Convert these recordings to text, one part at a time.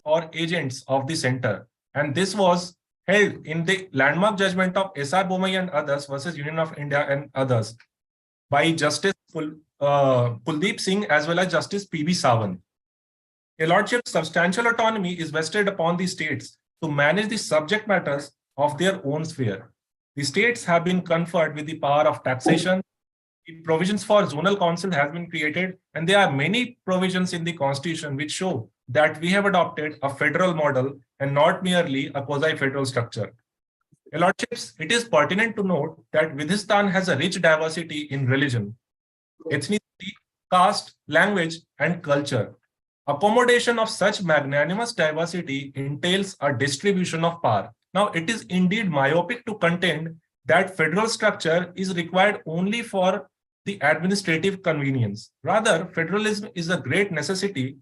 or agents of the center. And this was held in the landmark judgment of S.R. Bomai and others versus Union of India and others by Justice Kuldeep Singh as well as Justice P.B. Sawant. A lordship's substantial autonomy is vested upon the states to manage the subject matters of their own sphere. The states have been conferred with the power of taxation. The provisions for zonal council have been created, and there are many provisions in the constitution which show that we have adopted a federal model and not merely a quasi-federal structure. Your lordships, it is pertinent to note that Vidhistan has a rich diversity in religion, ethnicity, caste, language, and culture. Accommodation of such magnanimous diversity entails a distribution of power. Now, it is indeed myopic to contend that federal structure is required only for the administrative convenience. Rather, federalism is a great necessity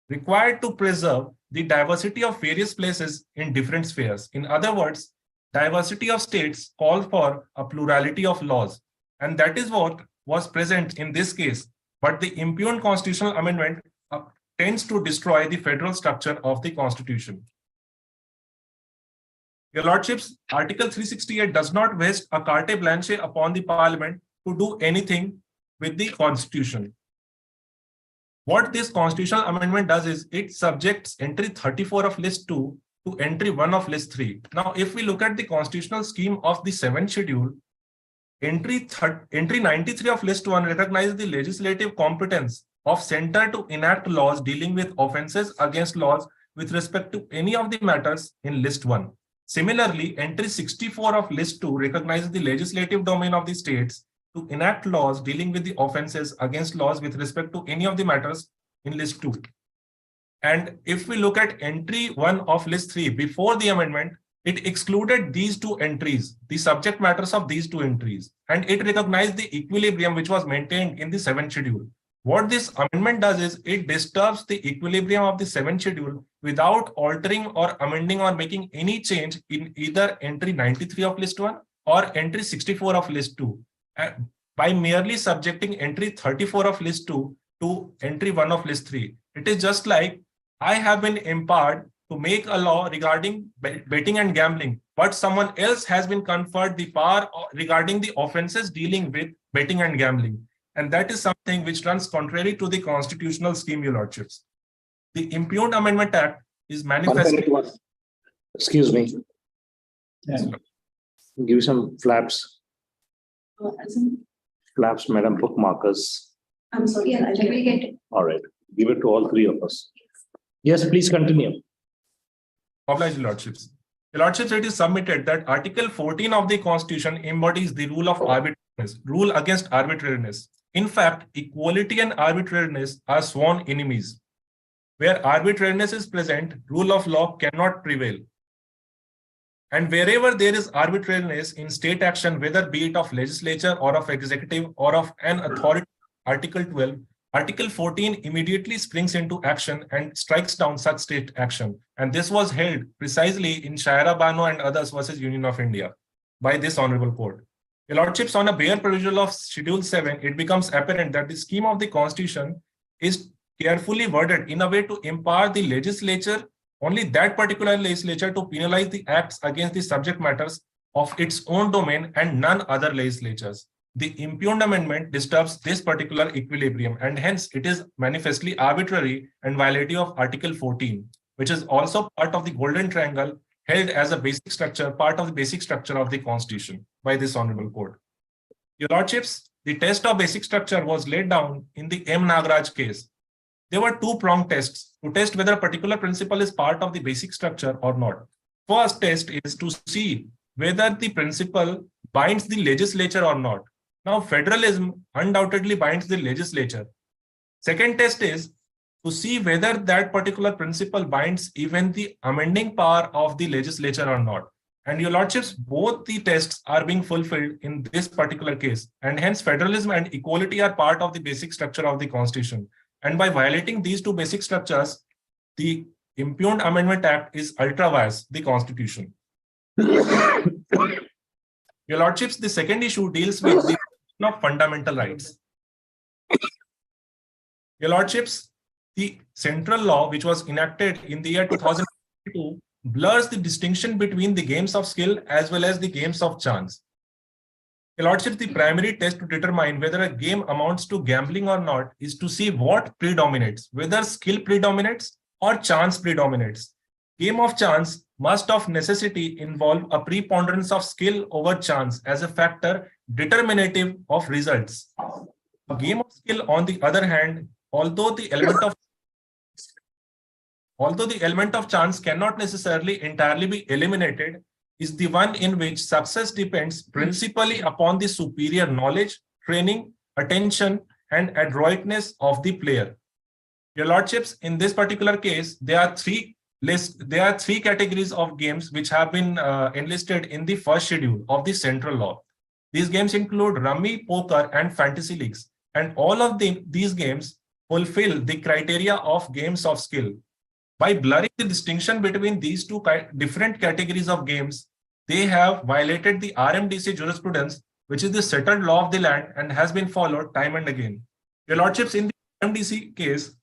required to preserve the diversity of various places in different spheres. In other words, diversity of states call for a plurality of laws, and that is what was present in this case. But the impugned constitutional amendment tends to destroy the federal structure of the Constitution. Your lordships, Article 368 does not vest a carte blanche upon the Parliament to do anything with the Constitution. What this constitutional amendment does is it subjects entry 34 of list 2 to entry 1 of list 3. Now, if we look at the constitutional scheme of the 7th schedule, entry 93 of list 1 recognizes the legislative competence of center to enact laws dealing with offences against laws with respect to any of the matters in list 1. Similarly, entry 64 of list 2 recognizes the legislative domain of the states to enact laws dealing with the offences against laws with respect to any of the matters in list 2. And if we look at entry 1 of list 3 before the amendment, it excluded these two entries, the subject matters of these two entries, and it recognized the equilibrium which was maintained in the 7th schedule. What this amendment does is it disturbs the equilibrium of the 7th schedule without altering or amending or making any change in either entry 93 of list 1 or entry 64 of list 2 by merely subjecting entry 34 of list 2 to entry 1 of list 3. It is just like I have been empowered to make a law regarding betting and gambling, but someone else has been conferred the power regarding the offences dealing with betting and gambling. And that is something which runs contrary to the constitutional scheme, your lordships. The Impugned Amendment Act is manifestly... Excuse me. Yeah. Give you some flaps. Flaps, madam, bookmarkers. I'm sorry, I will get it. All right. Give it to all three of us. Yes, please continue. Oblige, your lordships. Your lordships, it is submitted that Article 14 of the Constitution embodies the rule of arbitrariness, rule against arbitrariness. In fact, equality and arbitrariness are sworn enemies. Where arbitrariness is present, rule of law cannot prevail. And wherever there is arbitrariness in state action, whether be it of legislature or of executive or of an authority, Article 12, Article 14 immediately springs into action and strikes down such state action. And this was held precisely in Shaira Bano and others versus Union of India by this Honorable Court. Your lordships, on a bare perusal of Schedule 7, it becomes apparent that the scheme of the Constitution is carefully worded in a way to empower the legislature, only that particular legislature, to penalize the acts against the subject matters of its own domain and none other legislatures. The impugned amendment disturbs this particular equilibrium, and hence it is manifestly arbitrary and violative of Article 14, which is also part of the Golden Triangle held as a basic structure, part of the basic structure of the Constitution by this Honorable Court. Your lordships, the test of basic structure was laid down in the M. Nagaraj case. There were two-pronged tests to test whether a particular principle is part of the basic structure or not. First test is to see whether the principle binds the legislature or not. Now, federalism undoubtedly binds the legislature. Second test is to see whether that particular principle binds even the amending power of the legislature or not. And your lordships, both the tests are being fulfilled in this particular case. And hence, federalism and equality are part of the basic structure of the Constitution. And by violating these two basic structures, the Impugned Amendment Act is ultra vires the Constitution. Your lordships, the second issue deals with the of fundamental rights. Your lordships, the central law, which was enacted in the year 2002, blurs the distinction between the games of skill as well as the games of chance. Your Lordship, the primary test to determine whether a game amounts to gambling or not is to see what predominates, whether skill predominates or chance predominates. Game of chance must of necessity involve a preponderance of skill over chance as a factor determinative of results. A game of skill, on the other hand, although the element of chance cannot necessarily entirely be eliminated, is the one in which success depends principally upon the superior knowledge, training, attention, and adroitness of the player. Your Lordships, in this particular case, there are three categories of games which have been enlisted in the first schedule of the central law. These games include rummy, poker, and fantasy leagues, and all of these games fulfill the criteria of games of skill. By blurring the distinction between these two different categories of games, they have violated the RMDC jurisprudence, which is the settled law of the land and has been followed time and again. Your Lordships, in the RMDC case,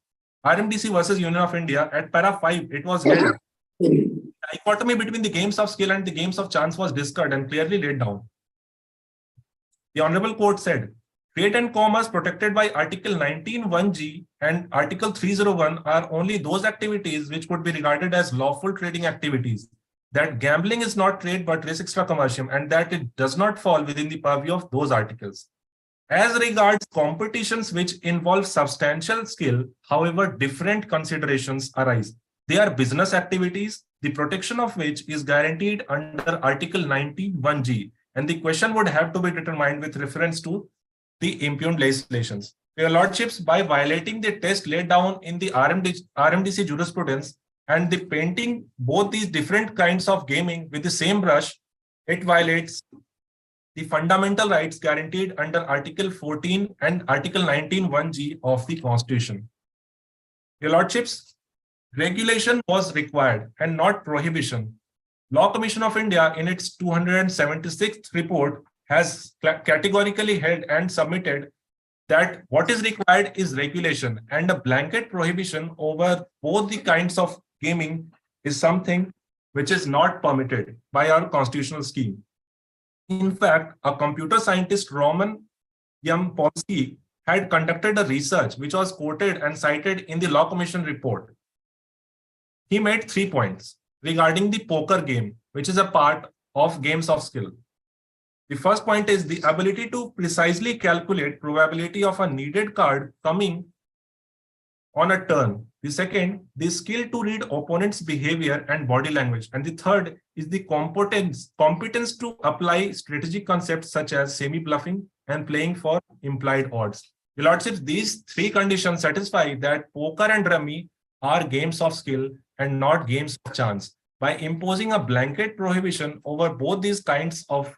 RMDC versus Union of India, at para 5, it was held. The dichotomy between the games of skill and the games of chance was discussed and clearly laid down. The Honorable Court said, trade and commerce protected by Article 19(1)(g) and Article 301 are only those activities which could be regarded as lawful trading activities. That gambling is not trade but res extra commercium, and that it does not fall within the purview of those articles. As regards competitions which involve substantial skill, however, different considerations arise. They are business activities, the protection of which is guaranteed under Article 19(1)(g), and the question would have to be determined with reference to the impugned legislations. Your Lordships, by violating the test laid down in the RMDC jurisprudence and the painting both these different kinds of gaming with the same brush, it violates the fundamental rights guaranteed under Article 14 and Article 19(1)(g) of the Constitution. Your Lordships, regulation was required and not prohibition. Law Commission of India, in its 276th report, has categorically held and submitted that what is required is regulation, and a blanket prohibition over both the kinds of gaming is something which is not permitted by our constitutional scheme. In fact, a computer scientist, Roman Yampolsky, had conducted a research which was quoted and cited in the Law Commission report. He made 3 points regarding the poker game, which is a part of games of skill. The first point is the ability to precisely calculate probability of a needed card coming on a turn. The second, the skill to read opponent's behavior and body language. And the third is the competence to apply strategic concepts such as semi-bluffing and playing for implied odds. Your Lordships, these 3 conditions satisfy that poker and rummy are games of skill and not games of chance. By imposing a blanket prohibition over both these kinds of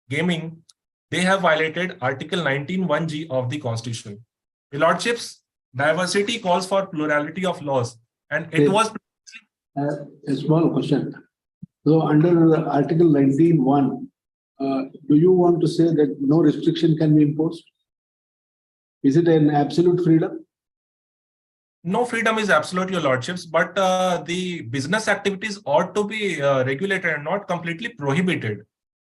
gaming, they have violated Article 19(1)(g) of the Constitution. Your Lordships, diversity calls for plurality of laws, and it was a small question. So under Article 19(1), do you want to say that no restriction can be imposed? Is it an absolute freedom? No freedom is absolute, Your Lordships, but the business activities ought to be regulated and not completely prohibited.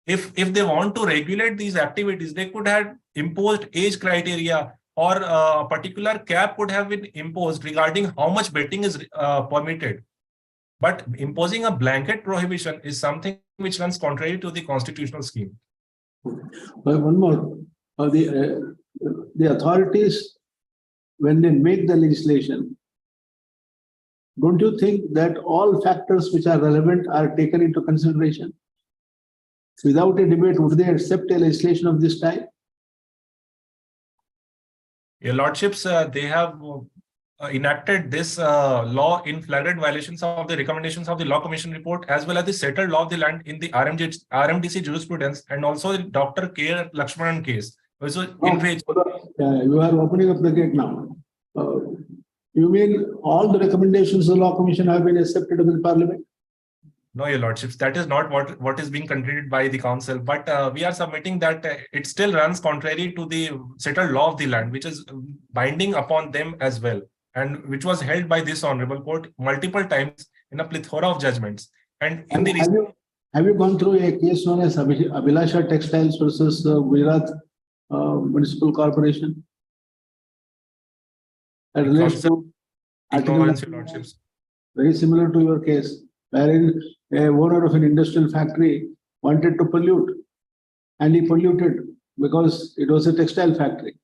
If they want to regulate these activities, they could have imposed age criteria, or a particular cap could have been imposed regarding how much betting is permitted. But imposing a blanket prohibition is something which runs contrary to the constitutional scheme. But one more, the authorities, when they make the legislation, don't you think that all factors which are relevant are taken into consideration? Without a debate, would they accept a legislation of this type? Your Lordships, they have enacted this law in flagrant violations of the recommendations of the Law Commission report, as well as the settled law of the land in the RMDC jurisprudence, and also the Dr. K. Lakshmanan case. Also, in which you are opening up the gate now. You mean all the recommendations of the Law Commission have been accepted by the Parliament? No, Your Lordships, that is not what is being considered by the council, but we are submitting that it still runs contrary to the settled law of the land, which is binding upon them as well. and which was held by this honorable court multiple times in a plethora of judgments. And in the Have you gone through a case known as Abhilasha Textiles versus Gujarat Municipal Corporation? That relates to ignorance, Article Your Lordships. very similar to your case, wherein a owner of an industrial factory wanted to pollute, and he polluted because it was a textile factory.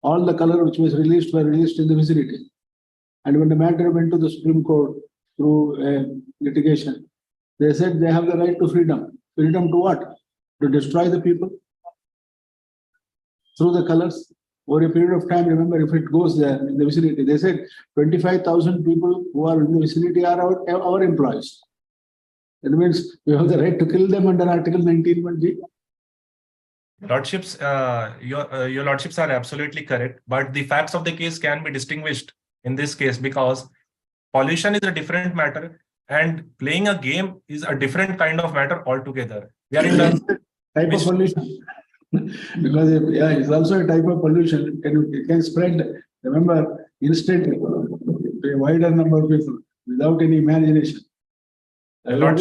All the color which was released were released in the vicinity. And when the matter went to the Supreme Court through a litigation, they said they have the right to freedom. Freedom to what? To destroy the people through the colors. Over a period of time, remember, if it goes there in the vicinity, they said 25,000 people who are in the vicinity are our employees. That means we have the right to kill them under Article 19(1)(g). Lordships, your Lordships are absolutely correct, but the facts of the case can be distinguished in this case because pollution is a different matter and playing a game is a different kind of matter altogether. We are in the Type of pollution. Because it's also a type of pollution. It can spread, remember, instantly to a wider number of people without any imagination. Your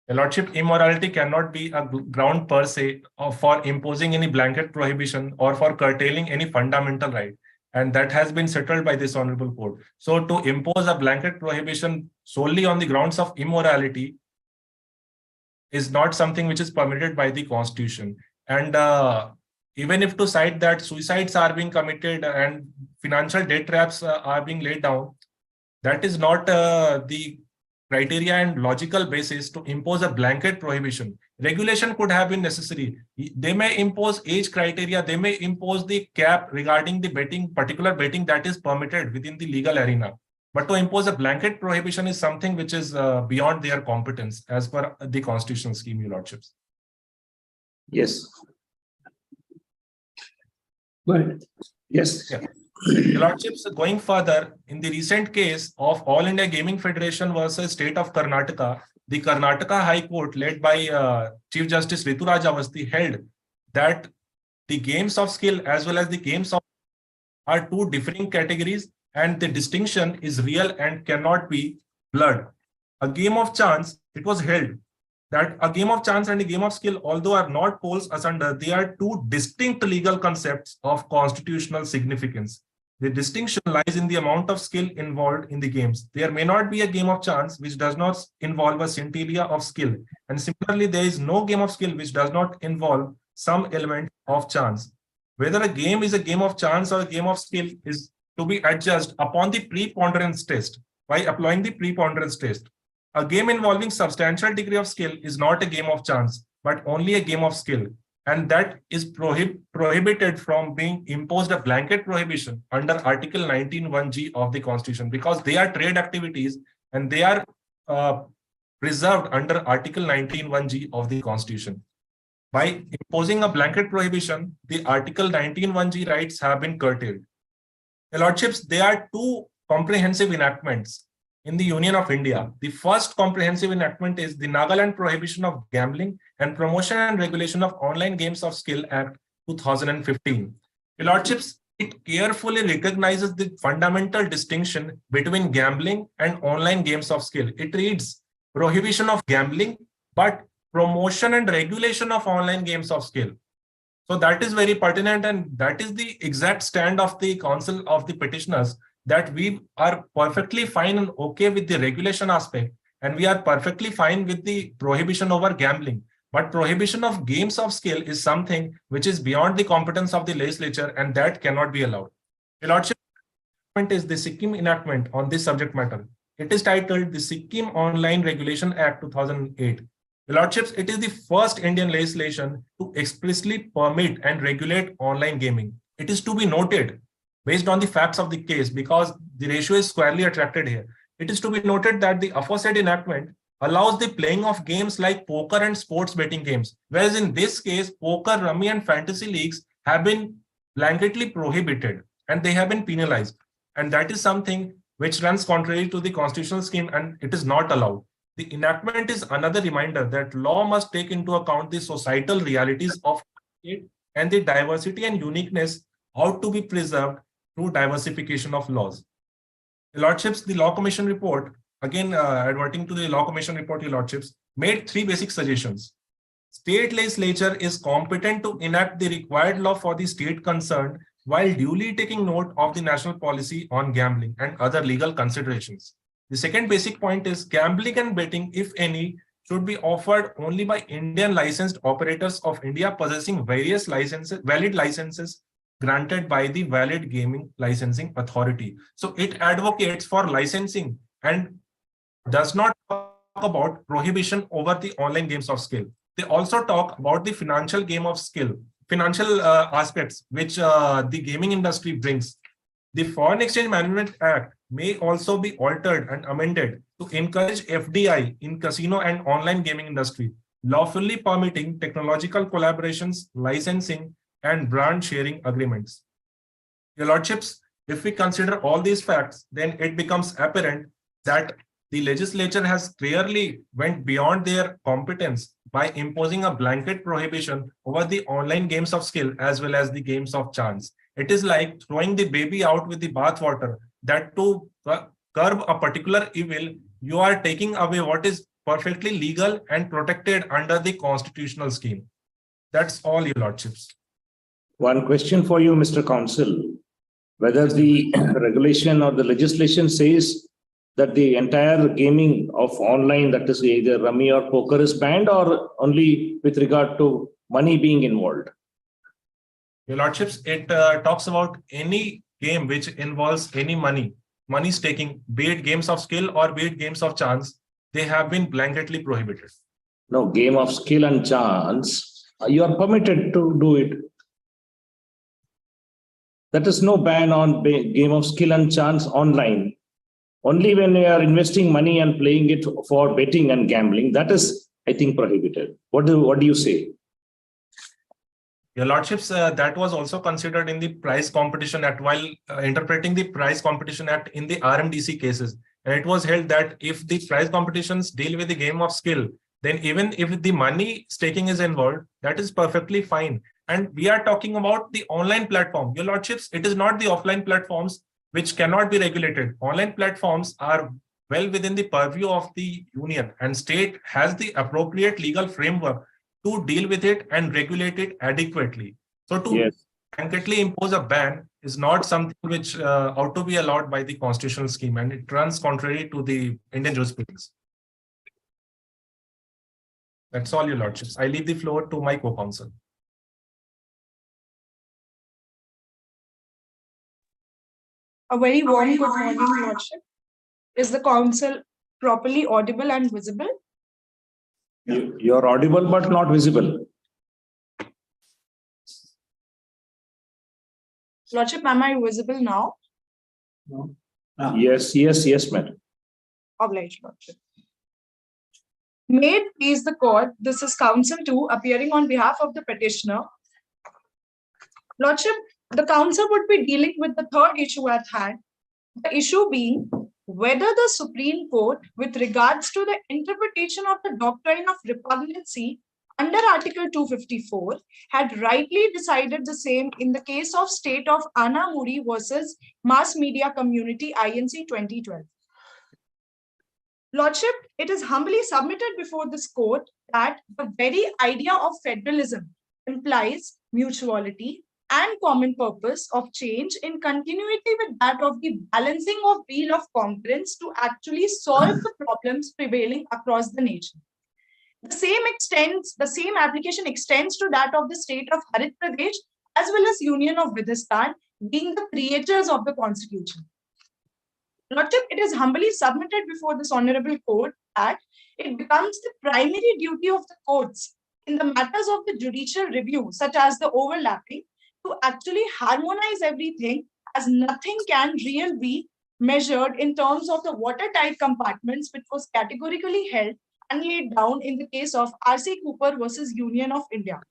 Lordship, immorality cannot be a ground per se for imposing any blanket prohibition or for curtailing any fundamental right. And that has been settled by this honorable court. So to impose a blanket prohibition solely on the grounds of immorality is not something which is permitted by the Constitution. And even if to cite that suicides are being committed and financial debt traps are being laid down, that is not the criteria and logical basis to impose a blanket prohibition. Regulation could have been necessary. They may impose age criteria, they may impose the cap regarding the betting, particular betting that is permitted within the legal arena. But to impose a blanket prohibition is something which is beyond their competence as per the constitutional scheme, Your Lordships. Yes. Go ahead. Yes. Yeah. Your Lordships, going further, in the recent case of All India Gaming Federation versus State of Karnataka, the Karnataka High Court, led by Chief Justice Rituraj Avasthi, held that the games of skill as well as the games of are two different categories, and the distinction is real and cannot be blurred. A game of chance, it was held that a game of chance and a game of skill, although are not poles asunder, they are two distinct legal concepts of constitutional significance. The distinction lies in the amount of skill involved in the games. There may not be a game of chance which does not involve a scintilla of skill. And similarly, there is no game of skill which does not involve some element of chance. Whether a game is a game of chance or a game of skill is to be adjudged upon the preponderance test by applying the preponderance test. A game involving substantial degree of skill is not a game of chance, but only a game of skill. And that is prohibited from being imposed a blanket prohibition under Article 19(1)(g) of the Constitution, because they are trade activities and they are preserved under Article 19(1)(g) of the Constitution. By imposing a blanket prohibition, the Article 19(1)(g) rights have been curtailed. The Lordships, there are two comprehensive enactments in the Union of India. The first comprehensive enactment is the Nagaland Prohibition of Gambling and Promotion and Regulation of Online Games of Skill Act 2015. The Lordships, it carefully recognizes the fundamental distinction between gambling and online games of skill. It reads prohibition of gambling, but promotion and regulation of online games of skill. So that is very pertinent, and that is the exact stand of the counsel of the petitioners, that we are perfectly fine and okay with the regulation aspect, and we are perfectly fine with the prohibition over gambling. But prohibition of games of skill is something which is beyond the competence of the legislature, and that cannot be allowed. The Lordship is the Sikkim enactment on this subject matter. It is titled the Sikkim Online Regulation Act 2008. The Lordships, it is the first Indian legislation to explicitly permit and regulate online gaming. It is to be noted, based on the facts of the case, because the ratio is squarely attracted here. It is to be noted that the aforesaid enactment allows the playing of games like poker and sports betting games, whereas in this case, poker, rummy, and fantasy leagues have been blanketly prohibited and they have been penalized. And that is something which runs contrary to the constitutional scheme, and it is not allowed. The enactment is another reminder that law must take into account the societal realities of it, and the diversity and uniqueness ought to be preserved through diversification of laws. Your Lordships, the Law Commission report, again adverting to the Law Commission report, Your Lordships, made three basic suggestions. State legislature is competent to enact the required law for the state concerned while duly taking note of the national policy on gambling and other legal considerations. The second basic point is gambling and betting, if any, should be offered only by Indian licensed operators of India possessing various licenses, valid licenses granted by the Valid Gaming Licensing Authority. So it advocates for licensing and does not talk about prohibition over the online games of skill. They also talk about the financial game of skill, financial aspects which the gaming industry brings. The Foreign Exchange Management Act may also be altered and amended to encourage FDI in casino and online gaming industry, lawfully permitting technological collaborations, licensing, and brand sharing agreements. Your Lordships, if we consider all these facts, then it becomes apparent that the legislature has clearly went beyond their competence by imposing a blanket prohibition over the online games of skill as well as the games of chance. It is like throwing the baby out with the bathwater, that to curb a particular evil, you are taking away what is perfectly legal and protected under the constitutional scheme. That's all, Your Lordships. One question for you, Mr. Counsel, whether the regulation or the legislation says that the entire gaming of online, that is either rummy or poker, is banned, or only with regard to money being involved? Your Lordships, it talks about any game which involves any money staking, be it games of skill or be it games of chance, they have been blanketly prohibited. No, game of skill and chance, you are permitted to do it. That is no ban on game of skill and chance online. Only when you are investing money and playing it for betting and gambling, that is, I think, prohibited. What do you say? Your Lordships, that was also considered in the Prize Competition Act while interpreting the Prize Competition Act in the RMDC cases. And it was held that if the prize competitions deal with the game of skill, then even if the money staking is involved, that is perfectly fine. And we are talking about the online platform. Your Lordships, it is not the offline platforms which cannot be regulated. Online platforms are well within the purview of the union, and state has the appropriate legal framework to deal with it and regulate it adequately. So to blanketly impose a ban is not something which ought to be allowed by the constitutional scheme, and it runs contrary to the Indian jurisprudence. That's all, Your Lordships. I leave the floor to my co-counsel. A very warm good morning, Lordship. Is the council properly audible and visible? You are audible but not visible. Lordship, am I visible now? No. Yes, madam. Obliged, Lordship. May it please the court, this is counsel 2 appearing on behalf of the petitioner. Lordship, the council would be dealing with the third issue at hand. The issue being whether the Supreme Court, with regards to the interpretation of the doctrine of repugnancy under Article 254, had rightly decided the same in the case of State of Anna Muri versus Mass Media Community INC 2012. Lordship, it is humbly submitted before this court that the very idea of federalism implies mutuality and common purpose of change in continuity with that of the balancing of wheel of concurrence to actually solve the problems prevailing across the nation. The same application extends to that of the state of Harit Pradesh as well as Union of Vidhistan, being the creators of the constitution. Lordship, it is humbly submitted before this honorable court that it becomes the primary duty of the courts in the matters of the judicial review, such as the overlapping, to actually harmonize everything, as nothing can really be measured in terms of the watertight compartments, which was categorically held and laid down in the case of R.C. Cooper versus Union of India.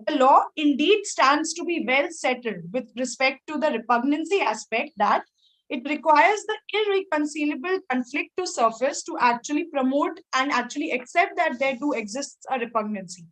The law indeed stands to be well settled with respect to the repugnancy aspect, that it requires the irreconcilable conflict to surface to actually promote and actually accept that there do exist a repugnancy.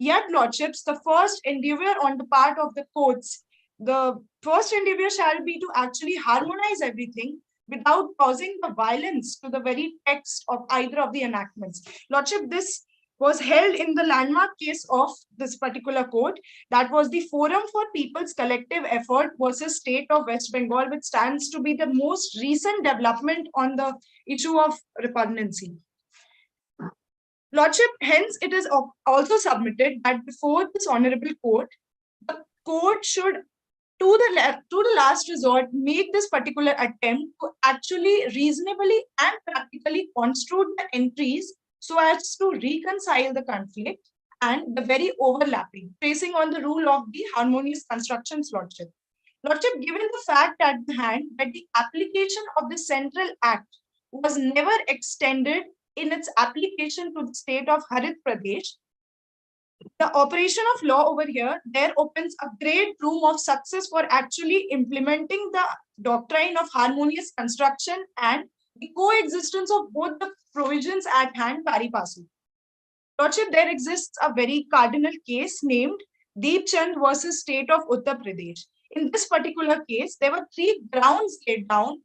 Yet, Lordships, the first endeavor on the part of the courts the first endeavor shall be to actually harmonize everything without causing the violence to the very text of either of the enactments. Lordship, this was held in the landmark case of this particular court. That was the Forum for People's Collective Effort versus State of West Bengal, which stands to be the most recent development on the issue of repugnancy. Lordship, hence it is also submitted that before this honorable court, the court should, to the last resort, make this particular attempt to actually reasonably and practically construe the entries so as to reconcile the conflict and the very overlapping, tracing on the rule of the harmonious constructions, Lordship. Lordship, given the fact at hand that the application of the Central Act was never extended in its application to the state of Harit Pradesh, the operation of law over here, there opens a great room of success for actually implementing the doctrine of harmonious construction and the coexistence of both the provisions at hand pari passu. Lordship, there exists a very cardinal case named Deep Chand versus State of Uttar Pradesh. In this particular case, there were three grounds laid down,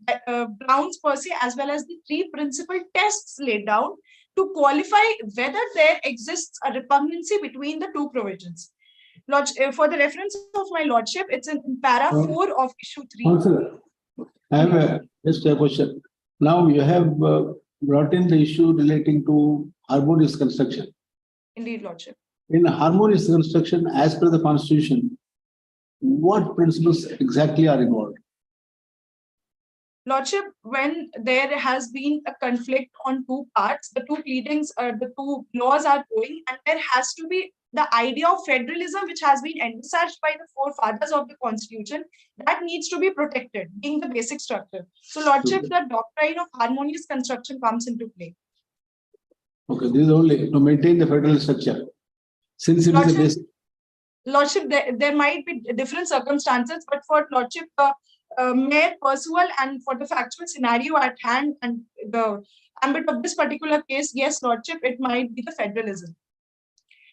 grounds per se, as well as the three principal tests laid down to qualify whether there exists a repugnancy between the two provisions. For the reference of my lordship, it's in para 4 of issue 3. Councillor, I have just a question. Now you have brought in the issue relating to harmonious construction. Indeed, lordship. In harmonious construction, as per the constitution, what principles exactly are involved? Lordship, when there has been a conflict on two parts, the two pleadings, the two laws are going, and there has to be the idea of federalism, which has been envisaged by the forefathers of the constitution, that needs to be protected, being the basic structure. So, Lordship, the doctrine of harmonious construction comes into play. Okay, this is only to maintain the federal structure. Since it is the basic. Lordship, there might be different circumstances, but for Lordship, mere perusal and for the factual scenario at hand and the ambit of this particular case, yes, Lordship, it might be the federalism.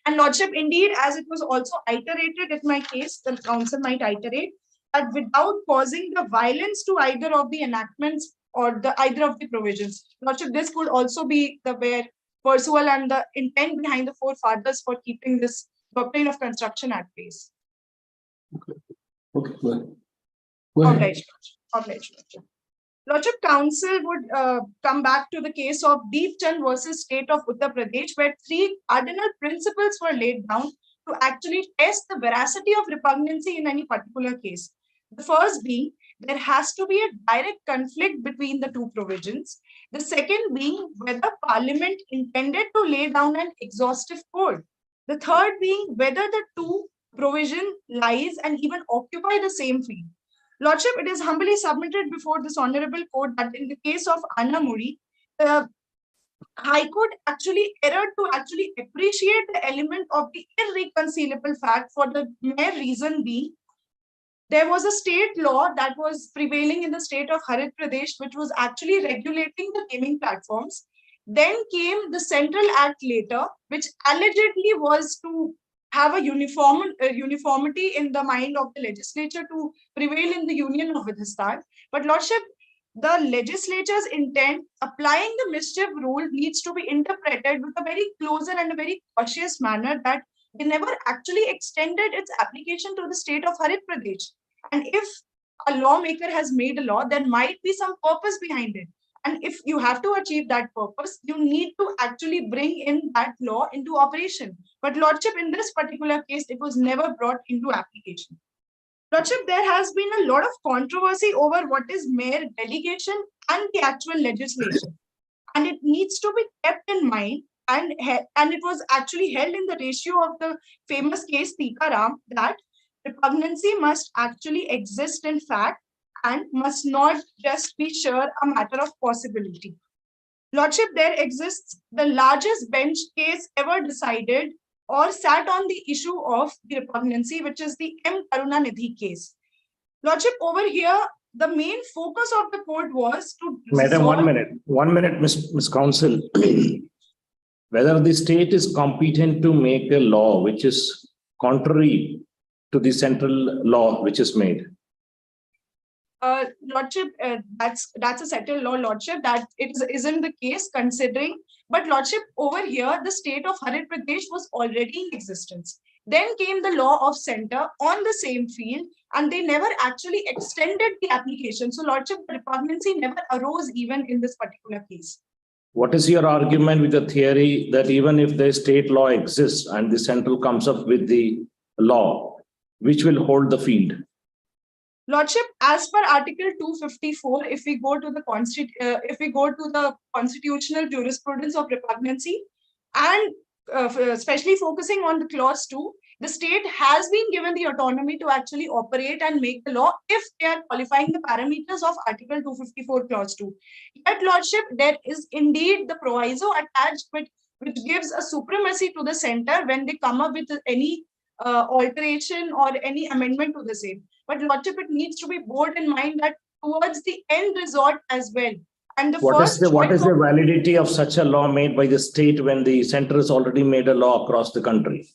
And Lordship, indeed, as it was also iterated in my case, the council might iterate that without causing the violence to either of the enactments or either of the provisions. Lordship, this could also be the where perusal and the intent behind the forefathers for keeping this doctrine of construction at pace. Okay, go ahead. Go ahead. Obliged. Lordship, council would come back to the case of Deep Chand versus State of Uttar Pradesh, where three cardinal principles were laid down to actually test the veracity of repugnancy in any particular case. The first being, there has to be a direct conflict between the two provisions. The second being, whether Parliament intended to lay down an exhaustive code. The third being, whether the two provision lies and even occupy the same field. Lordship, it is humbly submitted before this honorable court that in the case of Anna Muri, the High Court actually erred to actually appreciate the element of the irreconcilable fact for the mere reason being, there was a state law that was prevailing in the state of Harit Pradesh, which was actually regulating the gaming platforms. Then came the Central Act later, which allegedly was to have a uniformity in the mind of the legislature to prevail in the Union of Vidhistar. But Lordship, the legislature's intent applying the mischief rule needs to be interpreted with a very closer and a very cautious manner that they never actually extended its application to the state of Harit Pradesh. And if a lawmaker has made a law, there might be some purpose behind it. And if you have to achieve that purpose, you need to actually bring in that law into operation. But Lordship, in this particular case, it was never brought into application. Lordship, there has been a lot of controversy over what is mere delegation and the actual legislation. And it needs to be kept in mind. And it was actually held in the ratio of the famous case Tikaram that repugnancy must actually exist in fact and must not just be sure a matter of possibility. Lordship, there exists the largest bench case ever decided or sat on the issue of the repugnancy, which is the M. Karunanidhi case. Lordship, over here, the main focus of the court was to... Madam, 1 minute, Ms. Counsel. Whether the state is competent to make a law which is contrary to the central law which is made? Lordship, that's a settled law, Lordship, that isn't the case considering. But Lordship, over here, the state of Haryana Pradesh was already in existence. Then came the law of center on the same field, and they never actually extended the application. So, Lordship, the repugnancy never arose even in this particular case. What is your argument with the theory that even if the state law exists and the central comes up with the law, which will hold the field? Lordship, as per Article 254, if we go to the constitutional jurisprudence of repugnancy, and especially focusing on the clause 2, the state has been given the autonomy to actually operate and make the law if they are qualifying the parameters of Article 254 clause 2. Yet, Lordship, there is indeed the proviso attached which gives a supremacy to the center when they come up with any alteration or any amendment to the same. But Lordship, it needs to be borne in mind that towards the end resort as well. And What is the validity of such a law made by the state when the center has already made a law across the country?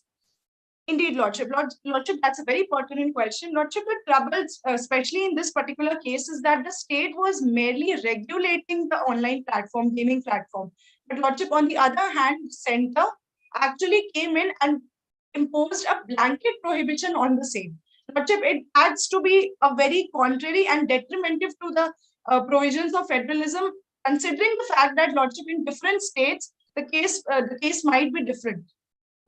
Indeed, Lordship. Lordship, that's a very pertinent question. Lordship, the trouble, especially in this particular case, is that the state was merely regulating the online platform, gaming platform. But Lordship, on the other hand, center actually came in and imposed a blanket prohibition on the same. Lordship, it adds to be a very contrary and detrimental to the provisions of federalism, considering the fact that, Lordship, in different states, the case might be different.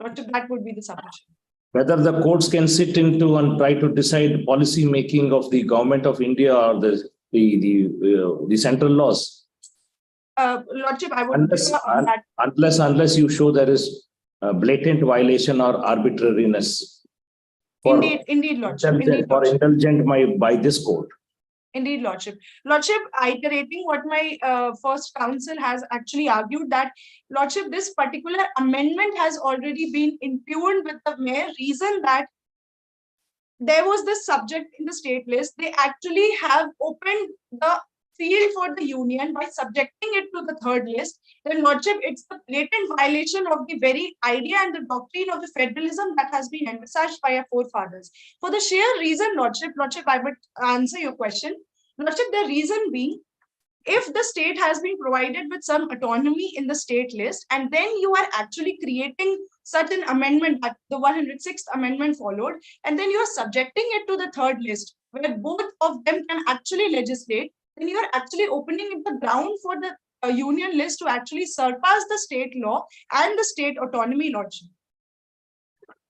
Lordship, that would be the submission. Whether the courts can sit into and try to decide policy making of the government of India or the central laws? Lordship, I would differ on that. Unless you show there is a blatant violation or arbitrariness. Indeed, Lordship. Indulgent by this court. Indeed, Lordship. Lordship, iterating what my first counsel has actually argued, that, Lordship, this particular amendment has already been impugned with the mere reason that there was this subject in the state list. They actually have opened the field for the union by subjecting it to the third list. Then, Lordship, it's the blatant violation of the very idea and the doctrine of the federalism that has been envisaged by our forefathers. For the sheer reason, Lordship, I would answer your question. Lordship, the reason being, if the state has been provided with some autonomy in the state list, and then you are actually creating such an amendment that the 106th amendment followed, and then you are subjecting it to the third list, where both of them can actually legislate, then you are actually opening the ground for the union list to actually surpass the state law and the state autonomy, Lordship.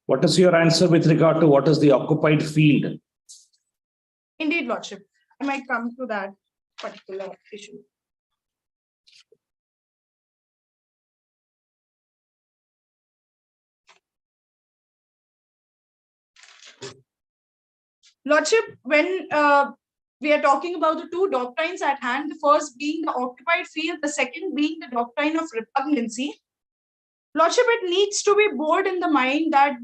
What is your answer with regard to what is the occupied field? Indeed, Lordship. I might come to that particular issue. Lordship, when we are talking about the two doctrines at hand, the first being the occupied field, the second being the doctrine of repugnancy. Lordship, it needs to be borne in the mind that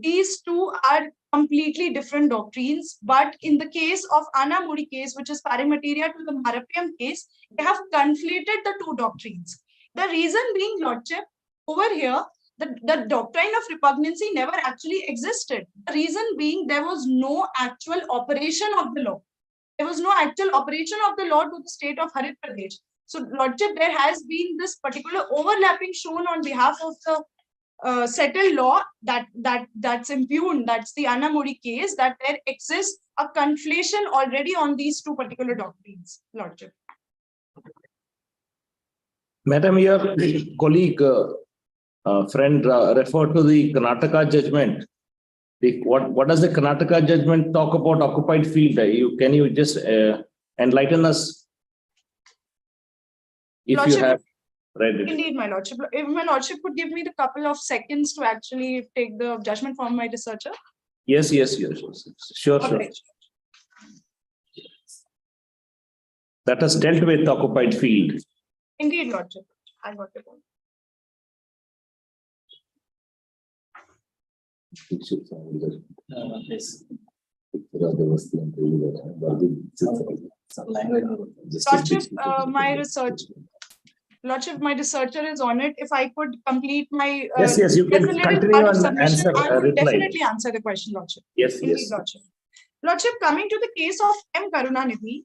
these two are completely different doctrines, but in the case of Anna Modi case, which is pari materia to the Marappam case, they have conflated the two doctrines. The reason being, Lordship, over here, the doctrine of repugnancy never actually existed. The reason being, there was no actual operation of the law. There was no actual operation of the law to the state of Haryana Pradesh. So, Lordship, there has been this particular overlapping shown on behalf of the settled law that's impugned. That's the Anna Modi case, that there exists a conflation already on these two particular doctrines, Lordship. Madam, your colleague, friend, referred to the Karnataka judgment. What does the Karnataka judgment talk about occupied field? Can you just enlighten us? If Lordship, you have read it. Indeed, my Lordship. If my Lordship could give me the couple of seconds to actually take the judgment from my researcher. Yes. Sure. Right. That has dealt with occupied field. Indeed, Lordship. I got it. Lordship, my research. Lordship, my researcher is on it. If I could complete my Yes, you can just a little continue part of and submission, answer, I would reply. definitely answer the question, Lordship. Yes, Indeed, yes. Lordship. Lordship, coming to the case of M. Karunanidhi,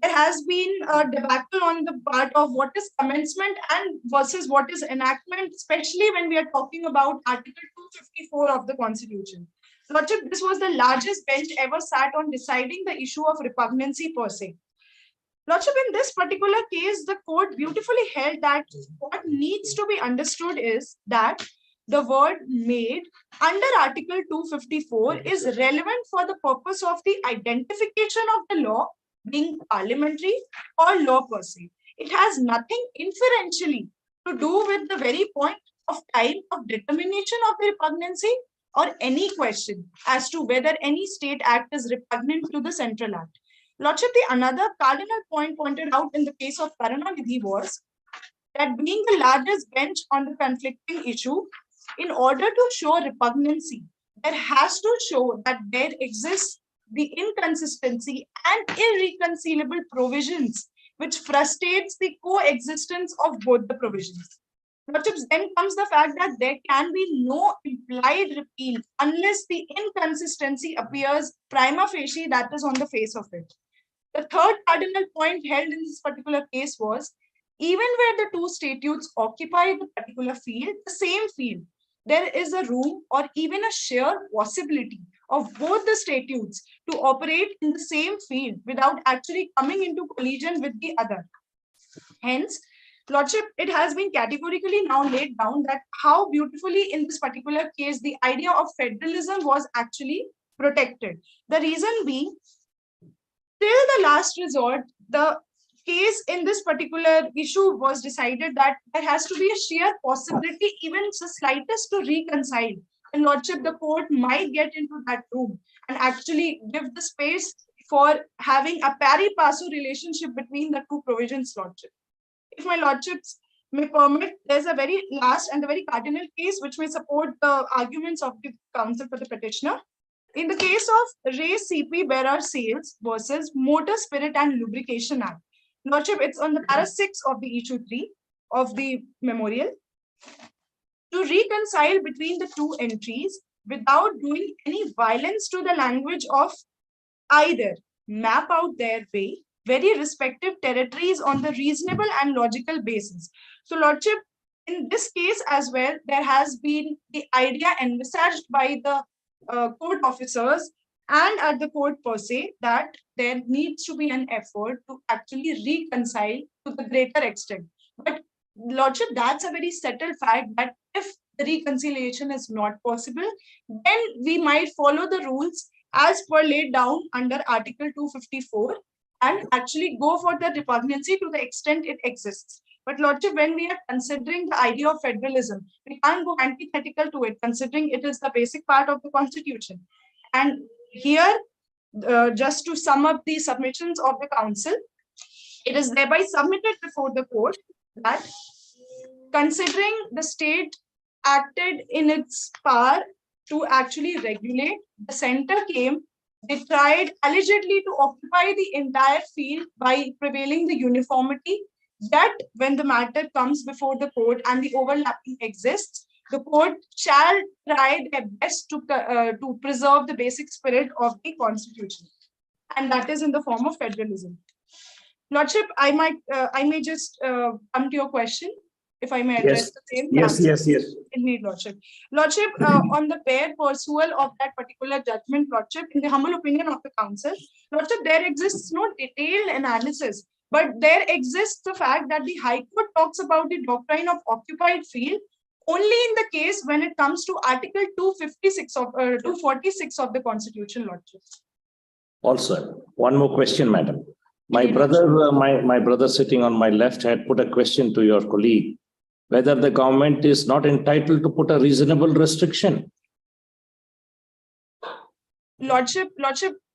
there has been a debacle on the part of what is commencement and versus what is enactment, especially when we are talking about Article 254 of the Constitution. Lordship, this was the largest bench ever sat on deciding the issue of repugnancy per se. Lordship, in this particular case, the court beautifully held that what needs to be understood is that the word made under Article 254 is relevant for the purpose of the identification of the law being parliamentary or law per se. It has nothing inferentially to do with the very point of time of determination of the repugnancy or any question as to whether any state act is repugnant to the central act. Lordship, the another cardinal point pointed out in the case of Karunanidhi was that being the largest bench on the conflicting issue, in order to show repugnancy, there has to show that there exists the inconsistency and irreconcilable provisions which frustrates the coexistence of both the provisions. Lordships, then comes the fact that there can be no implied repeal unless the inconsistency appears prima facie, that is on the face of it. The third cardinal point held in this particular case was, even where the two statutes occupy the particular field, the same field, there is a room or even a sheer possibility of both the statutes to operate in the same field without actually coming into collision with the other. Hence, Lordship, it has been categorically now laid down that how beautifully in this particular case the idea of federalism was actually protected. The reason being, till the last resort, the case in this particular issue was decided that there has to be a sheer possibility, even the slightest, to reconcile. And Lordship, the court might get into that room and actually give the space for having a pari passu relationship between the two provisions, Lordship. If my Lordships may permit, there's a very last and a very cardinal case which may support the arguments of the counsel for the petitioner. In the case of Ray CP Bearer Sales versus Motor Spirit and Lubrication Act, Lordship, it's on the para 6 of the issue 3 of the memorial. To reconcile between the two entries without doing any violence to the language of either, map out their way, very respective territories on the reasonable and logical basis. So, Lordship, in this case as well, there has been the idea envisaged by the court officers and at the court per se that there needs to be an effort to actually reconcile to the greater extent. But Lordship, that's a very settled fact that if the reconciliation is not possible, then we might follow the rules as per laid down under Article 254 and actually go for the repugnancy to the extent it exists. But Lordship, when we are considering the idea of federalism, we can't go antithetical to it, considering it is the basic part of the Constitution. And here, just to sum up the submissions of the council, it is thereby submitted before the court that considering the state acted in its power to actually regulate, the center came, they tried allegedly to occupy the entire field by prevailing the uniformity. That when the matter comes before the court and the overlapping exists, the court shall try their best to preserve the basic spirit of the Constitution. And that is in the form of federalism. Lordship, I may just come to your question, if I may address the same. Yes. Indeed, Lordship. Lordship, on the bare pursual of that particular judgment, Lordship, in the humble opinion of the council, Lordship, there exists no detailed analysis, but there exists the fact that the High Court talks about the doctrine of occupied field only in the case when it comes to Article 256 of 246 of the Constitution, Lordship. Also, one more question, madam. My brother sitting on my left had put a question to your colleague, whether the government is not entitled to put a reasonable restriction. Lordship,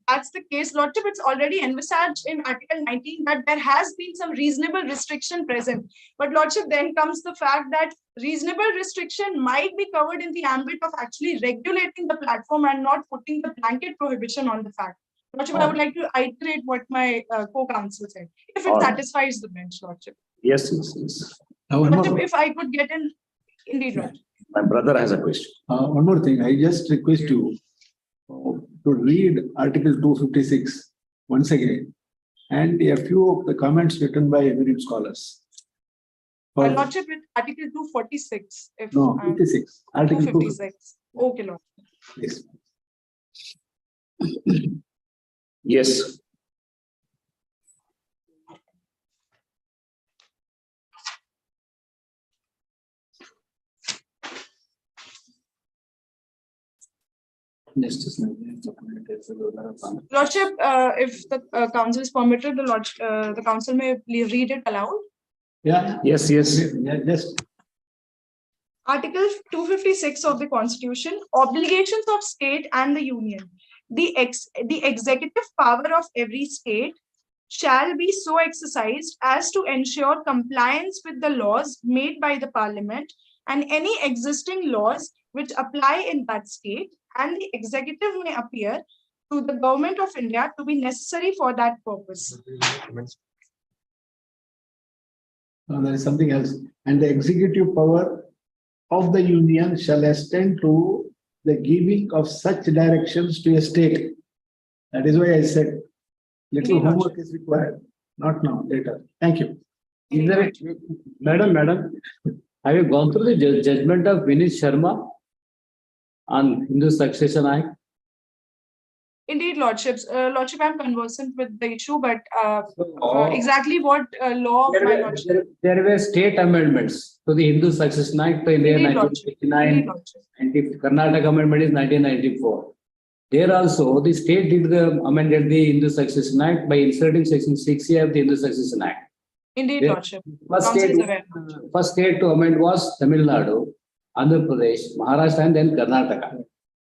that's the case. Lordship, it's already envisaged in Article 19 that there has been some reasonable restriction present. But Lordship, then comes the fact that reasonable restriction might be covered in the ambit of actually regulating the platform and not putting the blanket prohibition on the fact. Lordship, I would like to iterate what my co-counsel said, if it satisfies the bench, Lordship. Yes, yes, yes. One Lordship, more, if I could get in, indeed, Lordship. My brother has a question. one more thing. I just request you to read Article 256 once again and a few of the comments written by eminent scholars. Lordship, with Article 246, if No, I'm 56. Article 256. Okay, Lord. 256. Yes. Lordship, if the council is permitted, the council may please read it aloud. Yeah. Yes, yes. Yeah, just Article 256 of the Constitution, obligations of state and the union. The executive power of every state shall be so exercised as to ensure compliance with the laws made by the parliament and any existing laws which apply in that state, and the executive may appear to the government of India to be necessary for that purpose. there is something else. And the executive power of the union shall extend to the giving of such directions to a state. That is why I said little Indeed, homework is required. Not now, later. Thank you. Is there Madam, have you gone through the judgment of Vineet Sharma on Hindu Succession Act? Indeed, Lordships. Lordship, I'm conversant with the issue, but So, exactly what law of my lordship. there were state amendments to the Hindu Succession Act in the year Indeed, Lordship. Indeed, 1989, Lordship. and the Karnataka amendment is 1994. There also, the state amended the Hindu Succession Act by inserting section 6A of the Hindu Succession Act. Indeed, There- Lordship. First Council state, is aware. first state to amend was Tamil Nadu, Andhra Pradesh, Maharashtra, and then Karnataka.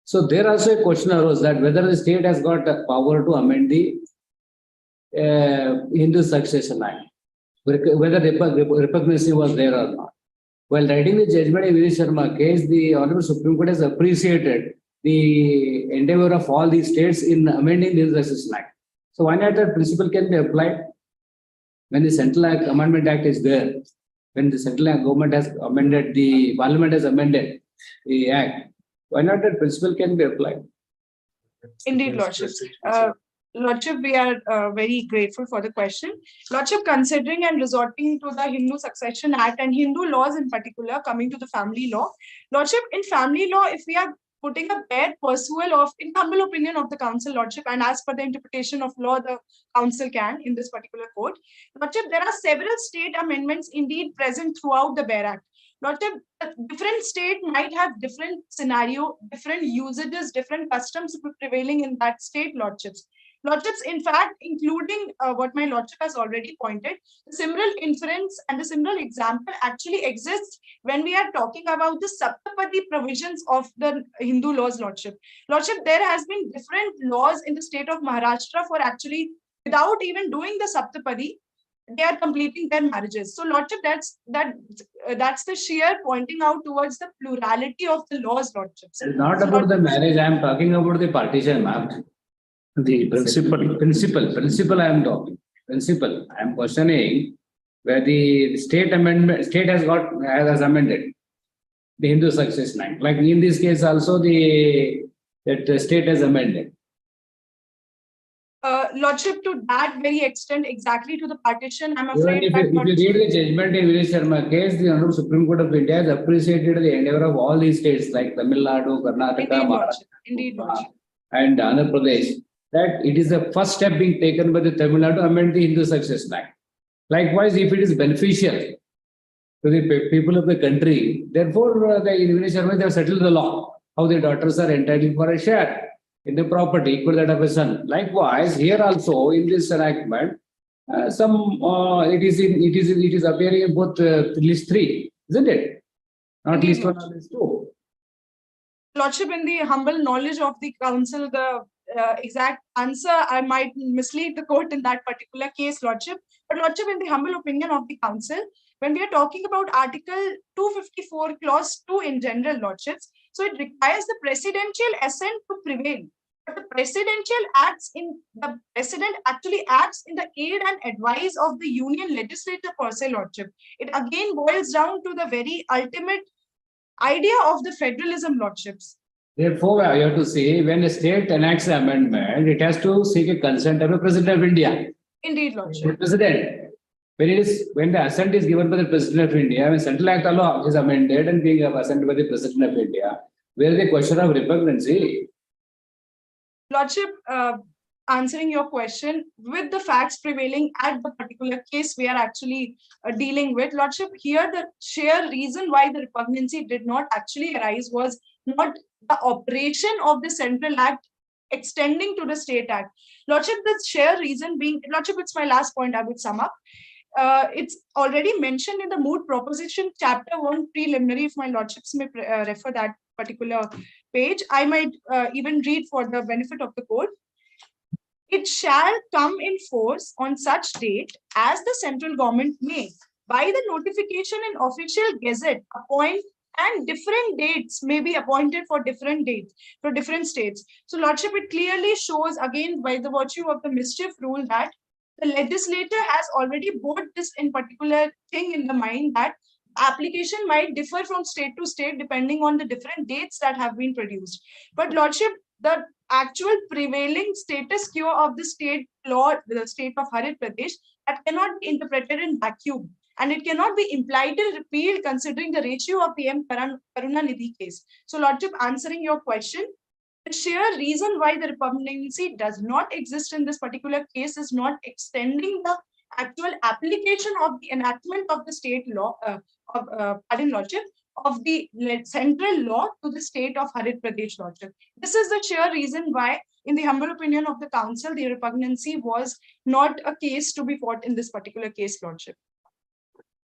So there also a question arose that whether the state has got the power to amend the Hindu Succession Act, whether repugnancy was there or not. While writing the judgment in Vineet Sharma case, the Honorable Supreme Court has appreciated the endeavor of all these states in amending the Hindu Succession Act. So why not that principle can be applied when the Central Amendment Act is there? When the central government has amended, the parliament has amended the act, why not that principle can be applied? Indeed, Lordship. Lordship, we are very grateful for the question. Lordship, considering and resorting to the Hindu Succession Act and Hindu laws in particular, coming to the family law, Lordship, in family law, if we are putting a bare pursual of, in humble opinion of the council, Lordship, and as per the interpretation of law, the council can in this particular court, Lordship, there are several state amendments indeed present throughout the bare act. Lordship, a different state might have different scenario, different usages, different customs prevailing in that state, Lordships. Lordships, in fact, including what my lordship has already pointed, the similar inference and the similar example actually exists when we are talking about the Saptapadi provisions of the Hindu laws, Lordship. Lordship, there has been different laws in the state of Maharashtra for actually, without even doing the Saptapadi, they are completing their marriages. So, Lordship, that's the sheer pointing out towards the plurality of the laws, Lordship. It's not about the marriage. I am talking about the partition, ma'am. The Principle. I am talking. Principle. I am questioning where the state has amended the Hindu Succession Act. Like in this case, also that state has amended. Lordship, to that very extent, exactly to the partition, I'm Even afraid if that you read the judgment in Vineet Sharma case, the Honorable Supreme Court of India has appreciated the endeavor of all these states like Tamil Nadu, Karnataka, Indeed, Lordship. Maharashtra, Indeed, Lordship. and Andhra Pradesh, that it is the first step being taken by the Tamil Nadu to amend the Hindu Succession Act. Likewise, if it is beneficial to the people of the country, therefore, the Vineet Sharma, they have settled the law, how the daughters are entitled for a share in the property equal that of a son. Likewise, here also in this enactment, it is appearing in both list 3, isn't it? Not Indeed, list 1 or Lordship. list 2. Lordship, in the humble knowledge of the council, the exact answer, I might mislead the court in that particular case, Lordship. But Lordship, in the humble opinion of the council, when we are talking about Article 254, Clause 2 in general, Lordships, so it requires the presidential assent to prevail. But the president actually acts in the aid and advice of the union legislature per se, Lordship. It again boils down to the very ultimate idea of the federalism, Lordships. Therefore, I have to say, when a state enacts an amendment, it has to seek a consent of the President of India. Indeed, The Lordship. President, when the assent is given by the President of India, when Central Act law is amended and being assented by the President of India, where is the question of repugnancy? Lordship, answering your question, with the facts prevailing at the particular case we are actually dealing with, Lordship, here the sheer reason why the repugnancy did not actually arise was not the operation of the Central Act extending to the State Act. Lordship, the sheer reason being, Lordship, it's my last point I would sum up. It's already mentioned in the Moot proposition chapter 1 preliminary, if my Lordships may refer that particular page. I might even read for the benefit of the court. It shall come in force on such date as the central government may, by the notification in official gazette, appoint, and different dates may be appointed for different dates, for different states. So, Lordship, it clearly shows, again, by the virtue of the mischief rule, that the legislator has already brought this in particular thing in the mind, that application might differ from state to state depending on the different dates that have been produced. But, Lordship, the actual prevailing status quo of the state law, the state of Haryana Pradesh, that cannot be interpreted in vacuum. And it cannot be impliedly repealed considering the ratio of the M. Karunanidhi case. So, Lordship, answering your question, the sheer reason why the repugnancy does not exist in this particular case is not extending the actual application of the enactment of the state law, Lordship, of the central law to the state of Haryana Pradesh, Lordship. This is the sheer reason why, in the humble opinion of the council, the repugnancy was not a case to be fought in this particular case, Lordship.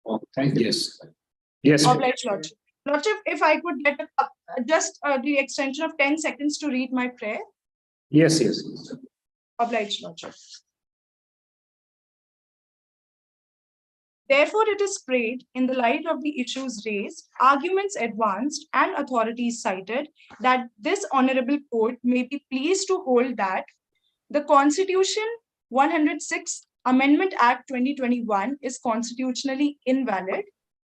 Oh, thank you. Yes. Obliged, Lordship. Lordship, if I could get just the extension of 10 seconds to read my prayer. Yes. Obliged, Lordship. Therefore, it is prayed, in the light of the issues raised, arguments advanced, and authorities cited, that this honorable court may be pleased to hold that the Constitution 106 Amendment Act 2021 is constitutionally invalid.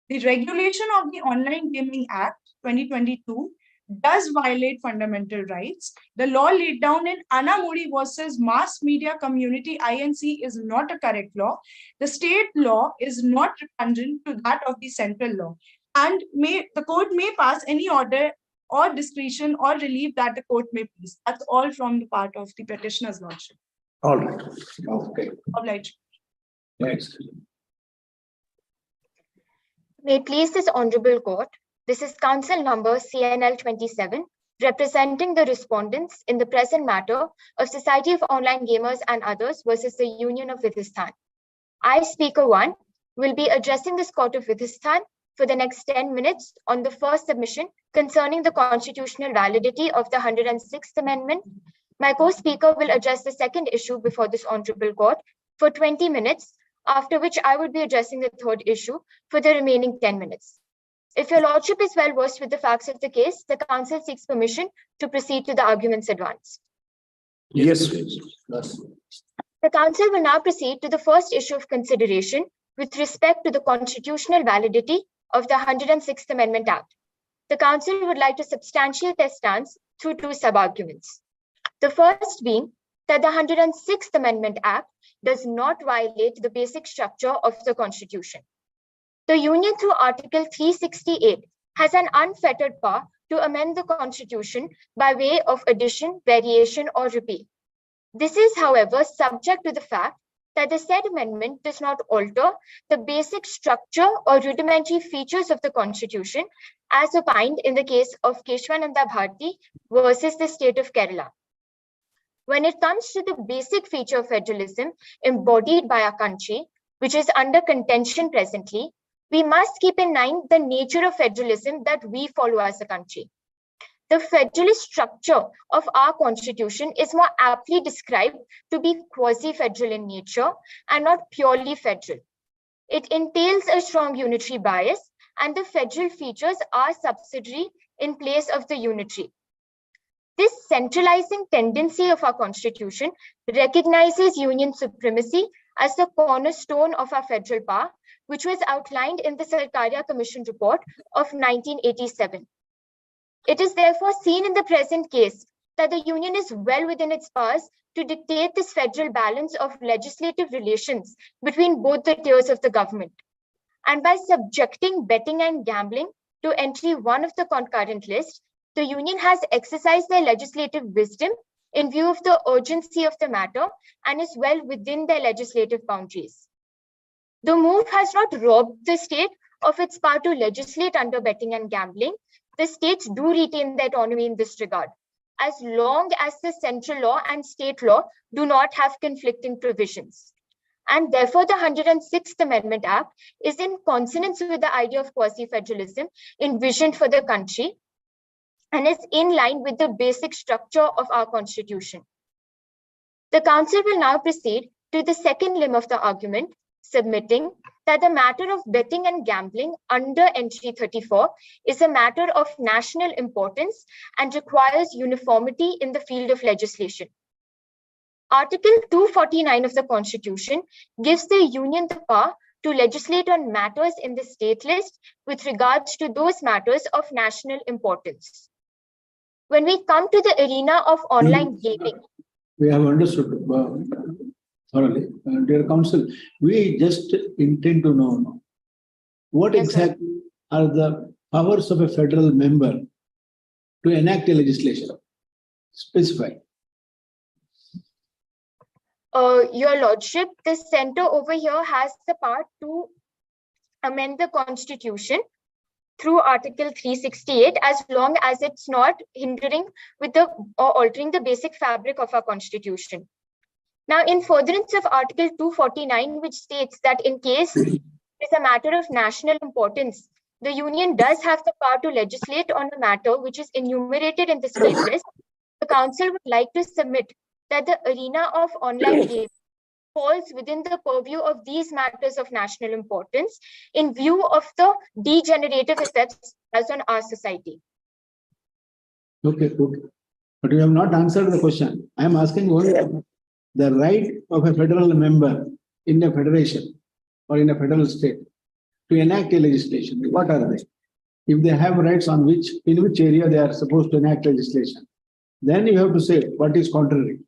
The regulation of the Online Gaming Act 2022 does violate fundamental rights. The law laid down in Anamuri versus Mass Media Community INC is not a correct law. The state law is not repugnant to that of the central law. And the court may pass any order or discretion or relief that the court may please. That's all from the part of the petitioner's lordship. All right. Okay. Obliged. Next. May it please this honorable court, this is council number CNL 27, representing the respondents in the present matter of Society of Online Gamers and Others versus the Union of Vidhistan. I, Speaker 1, will be addressing this court of Vidhistan for the next 10 minutes on the first submission concerning the constitutional validity of the 106th Amendment. My co-speaker will address the second issue before this honorable court for 20 minutes, after which I will be addressing the third issue for the remaining 10 minutes. If your lordship is well versed with the facts of the case, the council seeks permission to proceed to the arguments advanced. Yes. The council will now proceed to the first issue of consideration with respect to the constitutional validity of the 106th Amendment Act. The council would like to substantiate their stance through two sub-arguments. The first being that the 106th Amendment Act does not violate the basic structure of the Constitution. The Union, through Article 368, has an unfettered power to amend the Constitution by way of addition, variation, or repeal. This is, however, subject to the fact that the said amendment does not alter the basic structure or rudimentary features of the Constitution as opined in the case of Keshwananda Bharti versus the state of Kerala. When it comes to the basic feature of federalism embodied by our country, which is under contention presently, we must keep in mind the nature of federalism that we follow as a country. The federalist structure of our constitution is more aptly described to be quasi-federal in nature and not purely federal. It entails a strong unitary bias, and the federal features are subsidiary in place of the unitary. This centralizing tendency of our constitution recognizes union supremacy as the cornerstone of our federal power, which was outlined in the Sarkaria Commission report of 1987. It is therefore seen in the present case that the union is well within its powers to dictate this federal balance of legislative relations between both the tiers of the government. And by subjecting betting and gambling to entry 1 of the concurrent list, the union has exercised their legislative wisdom in view of the urgency of the matter and is well within their legislative boundaries. The move has not robbed the state of its power to legislate under betting and gambling. The states do retain their autonomy in this regard, as long as the central law and state law do not have conflicting provisions. And therefore, the 106th Amendment Act is in consonance with the idea of quasi-federalism envisioned for the country and is in line with the basic structure of our constitution. The council will now proceed to the second limb of the argument, submitting that the matter of betting and gambling under entry 34 is a matter of national importance and requires uniformity in the field of legislation. Article 249 of the Constitution gives the Union the power to legislate on matters in the state list with regards to those matters of national importance. When we come to the arena of online gaming, We have understood thoroughly. Dear Council, we just intend to know now, what Yes, sir. exactly are the powers of a federal member to enact a legislation? Specify. Your Lordship, the center over here has the power to amend the Constitution through Article 368, as long as it's not hindering with the or altering the basic fabric of our Constitution. Now, in furtherance of Article 249, which states that in case it's a matter of national importance, the Union does have the power to legislate on a matter which is enumerated in the state list. The Council would like to submit that the arena of online gaming falls within the purview of these matters of national importance in view of the degenerative effects as on our society. Okay. But you have not answered the question. I am asking only the right of a federal member in a federation or in a federal state to enact a legislation. What are they? If they have rights in which area they are supposed to enact legislation, then you have to say what is contrary.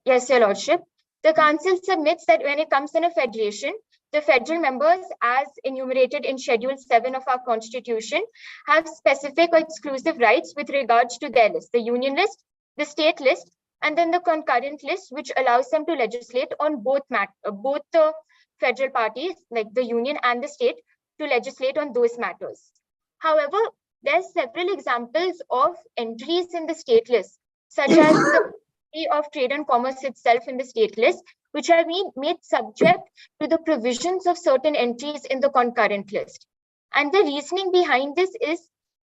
Yes, Your Lordship. The Council submits that when it comes in a federation, the federal members, as enumerated in Schedule 7 of our Constitution, have specific or exclusive rights with regards to their list, the union list, the state list, and then the concurrent list, which allows them to legislate on both the federal parties, like the union and the state, to legislate on those matters. However, there are several examples of entries in the state list, such as the of Trade and Commerce itself in the state list, which have been made subject to the provisions of certain entries in the concurrent list. And the reasoning behind this is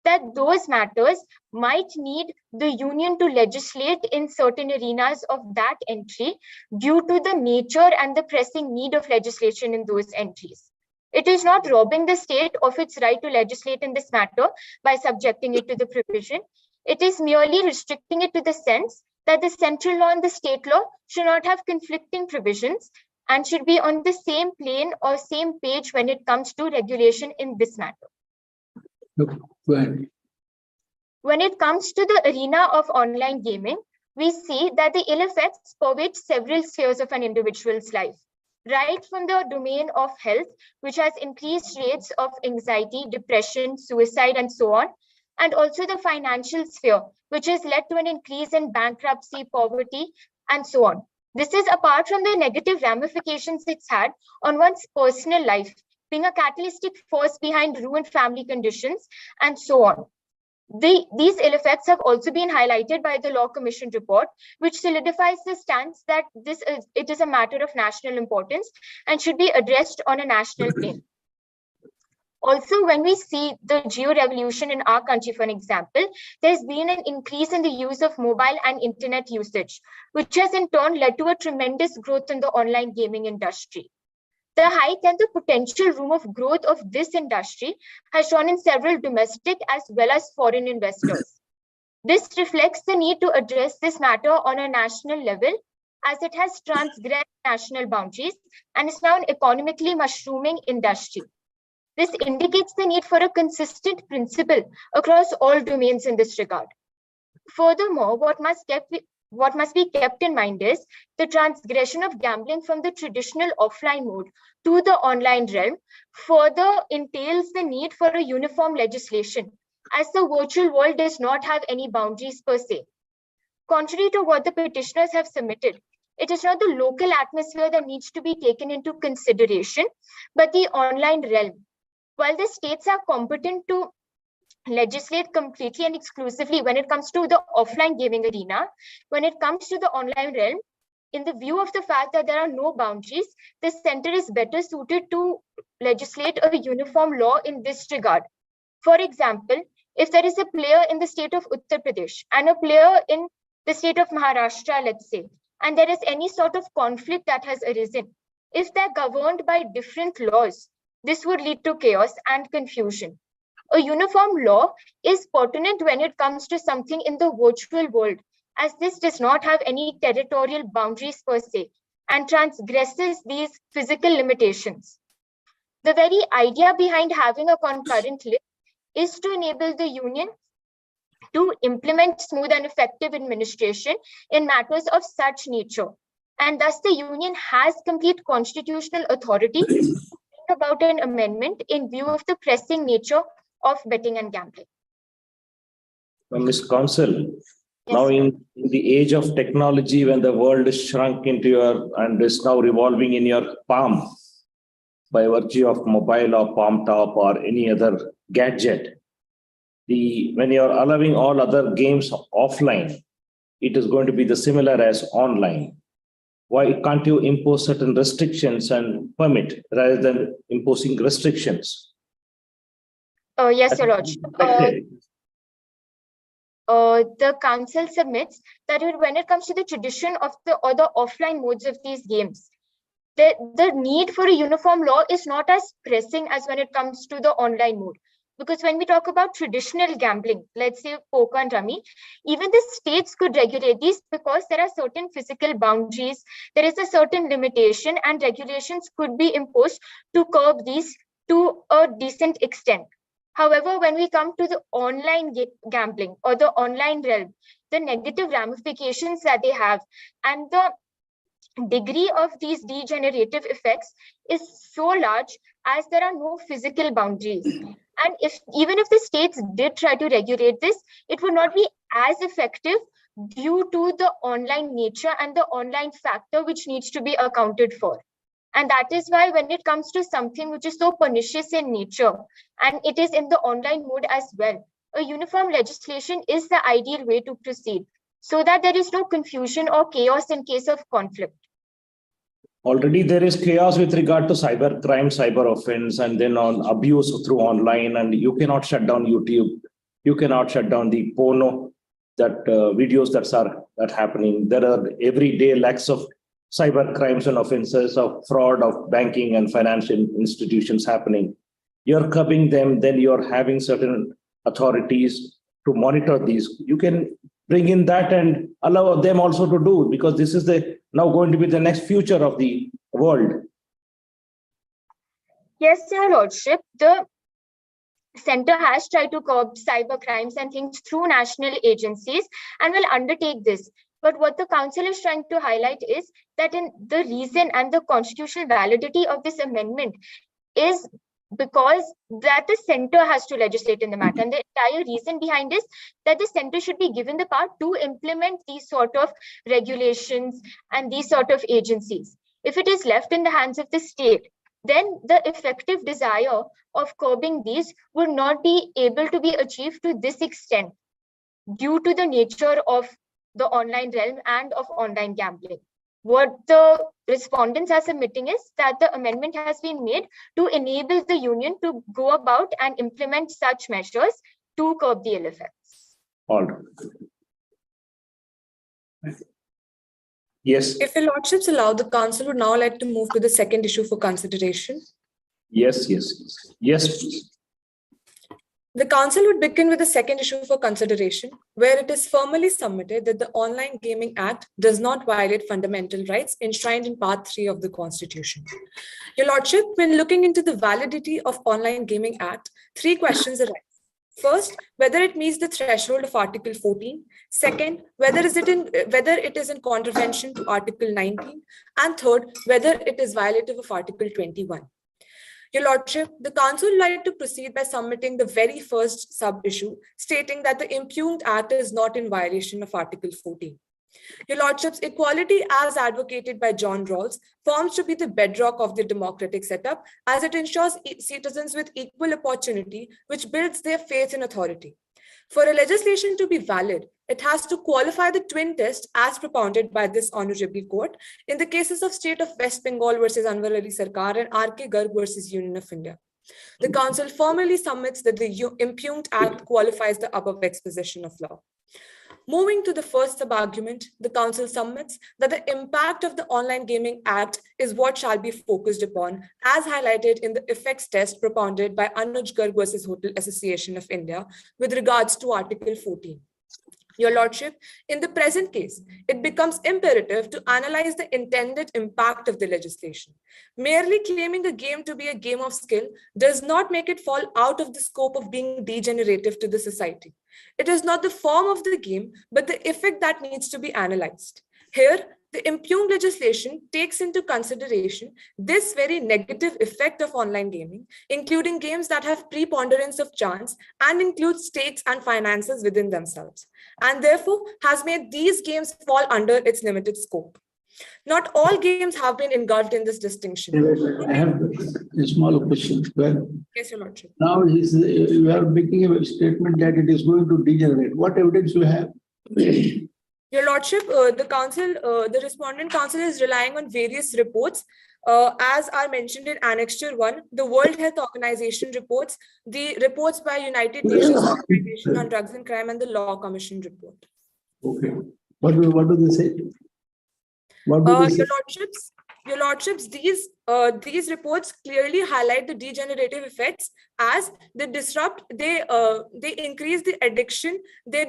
that those matters might need the union to legislate in certain arenas of that entry due to the nature and the pressing need of legislation in those entries. It is not robbing the state of its right to legislate in this matter by subjecting it to the provision. It is merely restricting it to the sense that the central law and the state law should not have conflicting provisions and should be on the same plane or same page when it comes to regulation in this matter. Okay, go ahead. When it comes to the arena of online gaming, we see that the ill effects pervade several spheres of an individual's life, right from the domain of health, which has increased rates of anxiety, depression, suicide, and so on, and also the financial sphere, which has led to an increase in bankruptcy, poverty, and so on. This is apart from the negative ramifications it's had on one's personal life, being a catalytic force behind ruined family conditions, and so on. These ill effects have also been highlighted by the Law Commission report, which solidifies the stance that it is a matter of national importance and should be addressed on a national plane. Also, when we see the geo-revolution in our country, for an example, there's been an increase in the use of mobile and internet usage, which has in turn led to a tremendous growth in the online gaming industry. The height and the potential room of growth of this industry has shown in several domestic as well as foreign investors. This reflects the need to address this matter on a national level, as it has transgressed national boundaries and is now an economically mushrooming industry. This indicates the need for a consistent principle across all domains in this regard. Furthermore, what must be kept in mind is the transgression of gambling from the traditional offline mode to the online realm further entails the need for a uniform legislation, as the virtual world does not have any boundaries per se. Contrary to what the petitioners have submitted, it is not the local atmosphere that needs to be taken into consideration, but the online realm. While the states are competent to legislate completely and exclusively when it comes to the offline gaming arena, when it comes to the online realm, in the view of the fact that there are no boundaries, the center is better suited to legislate a uniform law in this regard. For example, if there is a player in the state of Uttar Pradesh and a player in the state of Maharashtra, let's say, and there is any sort of conflict that has arisen, if they're governed by different laws, this would lead to chaos and confusion. A uniform law is pertinent when it comes to something in the virtual world, as this does not have any territorial boundaries per se and transgresses these physical limitations. The very idea behind having a concurrent list is to enable the union to implement smooth and effective administration in matters of such nature. And thus the union has complete constitutional authority to think about an amendment in view of the pressing nature of betting and gambling. Ms. Counsel, now in the age of technology, when the world is shrunk into your and is now revolving in your palm by virtue of mobile or palm top or any other gadget, when you're allowing all other games offline, it is going to be the similar as online. Why can't you impose certain restrictions and permit rather than imposing restrictions? Yes, Your Lordship. The council submits that when it comes to the tradition of the offline modes of these games, the need for a uniform law is not as pressing as when it comes to the online mode. Because when we talk about traditional gambling, let's say poker and rummy, even the states could regulate these because there are certain physical boundaries, there is a certain limitation, and regulations could be imposed to curb these to a decent extent. However, when we come to the online gambling or the online realm, the negative ramifications that they have and the degree of these degenerative effects is so large as there are no physical boundaries. And even if the states did try to regulate this, it would not be as effective due to the online nature and the online factor which needs to be accounted for. And that is why when it comes to something which is so pernicious in nature, and it is in the online mode as well, a uniform legislation is the ideal way to proceed so that there is no confusion or chaos in case of conflict. Already there is chaos with regard to cyber crime, cyber offense, and then on abuse through online, and you cannot shut down YouTube. You cannot shut down the porno videos that happening. There are every day lakhs of cyber crimes and offenses of fraud of banking and financial institutions happening. You're curbing them, then you're having certain authorities to monitor these. You can bring in that and allow them also to do, because this is now going to be the next future of the world. Yes, Your Lordship, the center has tried to curb cyber crimes and things through national agencies and will undertake this. But what the council is trying to highlight is that in the reason and the constitutional validity of this amendment is because that the center has to legislate in the matter. And the entire reason behind this, that the center should be given the power to implement these sort of regulations and these sort of agencies. If it is left in the hands of the state, then the effective desire of curbing these would not be able to be achieved to this extent due to the nature of the online realm and of online gambling. What the respondents are submitting is that the amendment has been made to enable the union to go about and implement such measures to curb the ill effects. All right. Yes. If your lordships allow, the council would now like to move to the second issue for consideration. Yes, please. The Council would begin with the second issue for consideration, where it is formally submitted that the Online Gaming Act does not violate fundamental rights enshrined in Part 3 of the Constitution. Your Lordship, when looking into the validity of Online Gaming Act, 3 questions arise. First, whether it meets the threshold of Article 14. Second, whether it is in contravention to Article 19. And third, whether it is violative of Article 21. Your Lordship, the Council would like to proceed by submitting the very first sub-issue, stating that the impugned act is not in violation of Article 14. Your Lordships, equality as advocated by John Rawls forms to be the bedrock of the democratic setup as it ensures citizens with equal opportunity, which builds their faith in authority. For a legislation to be valid, it has to qualify the twin test as propounded by this honorable court in the cases of State of West Bengal versus Anwar Ali Sarkar and R.K. Garg versus Union of India. The Council formally submits that the impugned act qualifies the above exposition of law. Moving to the first sub-argument, the Council submits that the impact of the Online Gaming Act is what shall be focused upon, as highlighted in the effects test propounded by Anuj Garg versus Hotel Association of India with regards to Article 14. Your Lordship, in the present case, it becomes imperative to analyze the intended impact of the legislation. Merely claiming a game to be a game of skill does not make it fall out of the scope of being degenerative to the society. It is not the form of the game, but the effect that needs to be analyzed. Here, the impugned legislation takes into consideration this very negative effect of online gaming, including games that have preponderance of chance and include stakes and finances within themselves, and therefore has made these games fall under its limited scope. Not all games have been engulfed in this distinction. I have a small question. Well, Yes, Your Lordship. now you are making a statement that it is going to degenerate. What evidence you have? Your Lordship, the respondent council is relying on various reports, as are mentioned in Annexure 1, the World Health Organization reports, the reports by United Nations Organization on Drugs and Crime, and the Law Commission report. Okay. What do they say? What do they say? Your Lordships, these reports clearly highlight the degenerative effects as they increase the addiction, they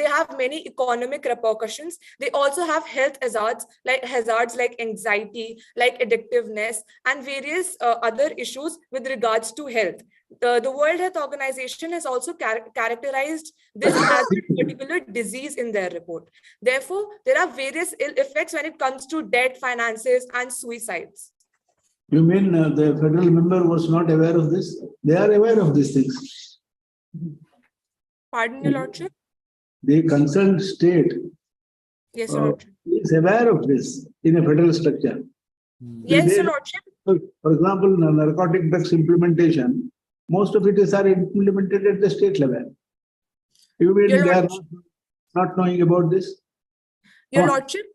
have many economic repercussions. They also have health hazards like anxiety, like addictiveness, and various other issues with regards to health. The World Health Organization has also characterized this as a particular disease in their report. Therefore, there are various ill effects when it comes to debt, finances, and suicides. You mean the federal member was not aware of this? They are aware of these things. Pardon, Your Lordship? The concerned state Yes, Your Lordship. is aware of this in a federal structure. Yes, Your Lordship. For example, narcotic drugs implementation, most of it is are implemented at the state level. You mean Your they are Lordship. not knowing about this? Your Oh. Lordship,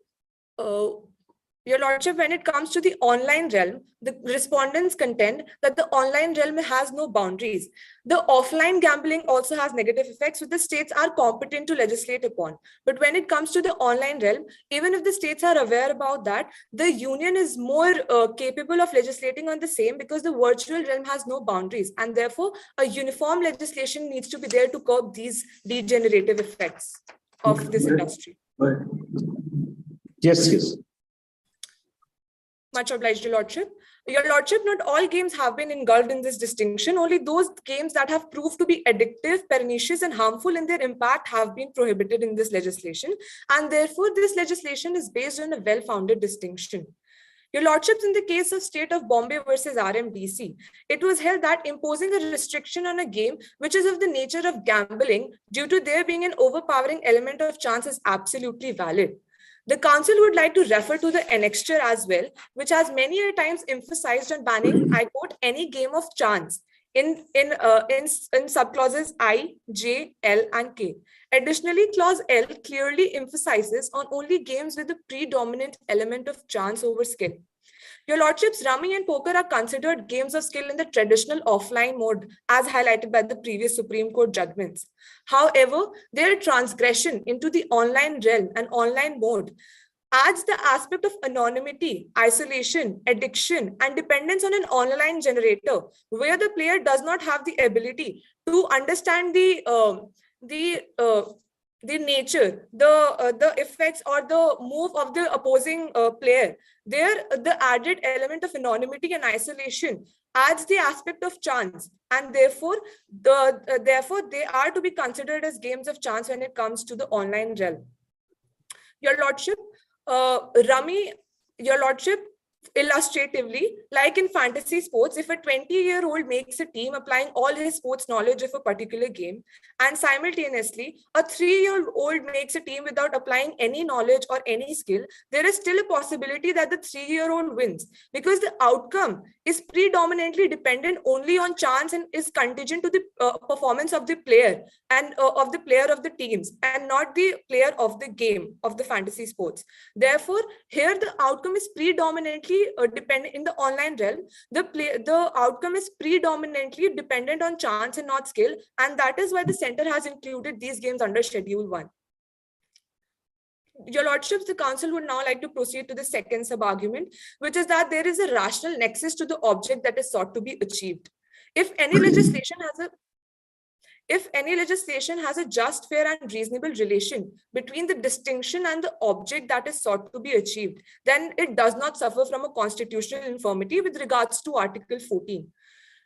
Your Lordship, when it comes to the online realm, the respondents contend that the online realm has no boundaries. The offline gambling also has negative effects, which the states are competent to legislate upon. But when it comes to the online realm, even if the states are aware about that, the union is more capable of legislating on the same because the virtual realm has no boundaries. And therefore, a uniform legislation needs to be there to curb these degenerative effects of this industry. Right. Yes. Much obliged, Your Lordship. Your Lordship, not all games have been engulfed in this distinction. Only those games that have proved to be addictive, pernicious, and harmful in their impact have been prohibited in this legislation. And therefore, this legislation is based on a well-founded distinction. Your Lordships, in the case of State of Bombay versus RMDC, it was held that imposing a restriction on a game which is of the nature of gambling due to there being an overpowering element of chance is absolutely valid. The council would like to refer to the annexure as well, which has many a times emphasized on banning, I quote, any game of chance in subclauses I, J, L, and K. Additionally, clause L clearly emphasizes on only games with a predominant element of chance over skill. Your Lordships, rummy and poker are considered games of skill in the traditional offline mode, as highlighted by the previous Supreme Court judgments. However, their transgression into the online realm and online mode adds the aspect of anonymity, isolation, addiction, and dependence on an online generator, where the player does not have the ability to understand the nature, the effects or the move of the opposing player. There, the added element of anonymity and isolation adds the aspect of chance, and therefore they are to be considered as games of chance when it comes to the online realm. Your Lordship, Rummy, Your Lordship, illustratively, like in fantasy sports, if a 20-year-old makes a team applying all his sports knowledge of a particular game, and simultaneously a 3-year-old makes a team without applying any knowledge or any skill, there is still a possibility that the 3-year-old wins, because the outcome is predominantly dependent only on chance and is contingent to the performance of the player and of the player of the teams, and not the player of the game of the fantasy sports. Therefore, here the outcome is predominantly dependent in the online realm. The outcome is predominantly dependent on chance and not skill, and that is why the center has included these games under Schedule 1. Your Lordships, the Council would now like to proceed to the second sub-argument, which is that there is a rational nexus to the object that is sought to be achieved. If any legislation has a just, fair, and reasonable relation between the distinction and the object that is sought to be achieved, then it does not suffer from a constitutional infirmity with regards to Article 14.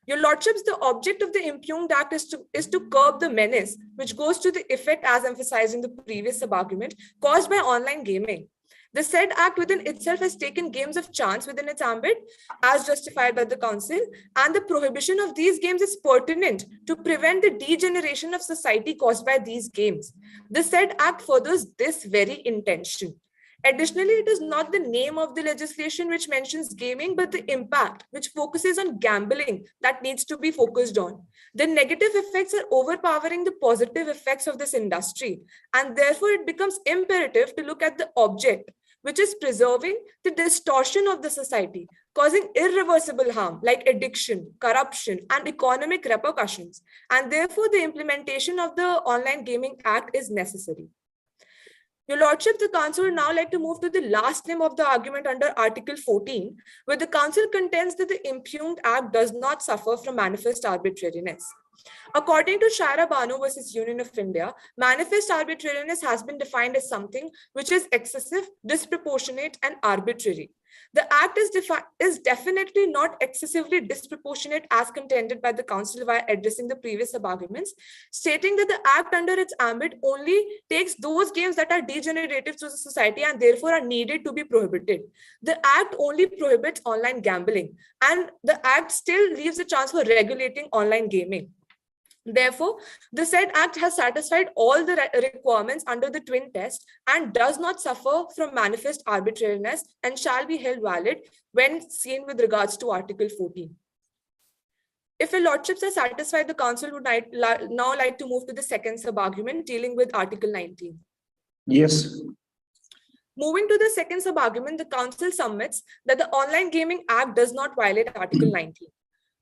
Your Lordships, the object of the impugned act is to curb the menace, which goes to the effect, as emphasized in the previous sub-argument, caused by online gaming. The said act within itself has taken games of chance within its ambit, as justified by the Council, and the prohibition of these games is pertinent to prevent the degeneration of society caused by these games. The said act furthers this very intention. Additionally, it is not the name of the legislation which mentions gaming, but the impact which focuses on gambling that needs to be focused on. The negative effects are overpowering the positive effects of this industry, and therefore it becomes imperative to look at the object, which is preserving the distortion of the society, causing irreversible harm like addiction, corruption, and economic repercussions. And therefore, the implementation of the Online Gaming Act is necessary. Your Lordship, the Council would now like to move to the last limb of the argument under Article 14, where the Council contends that the impugned act does not suffer from manifest arbitrariness. According to Shaira Banu versus Union of India, manifest arbitrariness has been defined as something which is excessive, disproportionate, and arbitrary. The act is definitely not excessively disproportionate as contended by the Council via addressing the previous sub-arguments, stating that the act under its ambit only takes those games that are degenerative to the society and therefore are needed to be prohibited. The act only prohibits online gambling, and the act still leaves a chance for regulating online gaming. Therefore, the said act has satisfied all the requirements under the twin test and does not suffer from manifest arbitrariness and shall be held valid when seen with regards to Article 14. If your Lordships are satisfied, the Council would now like to move to the second sub-argument dealing with Article 19. Yes. Moving to the second sub-argument, the Council submits that the Online Gaming Act does not violate Article 19.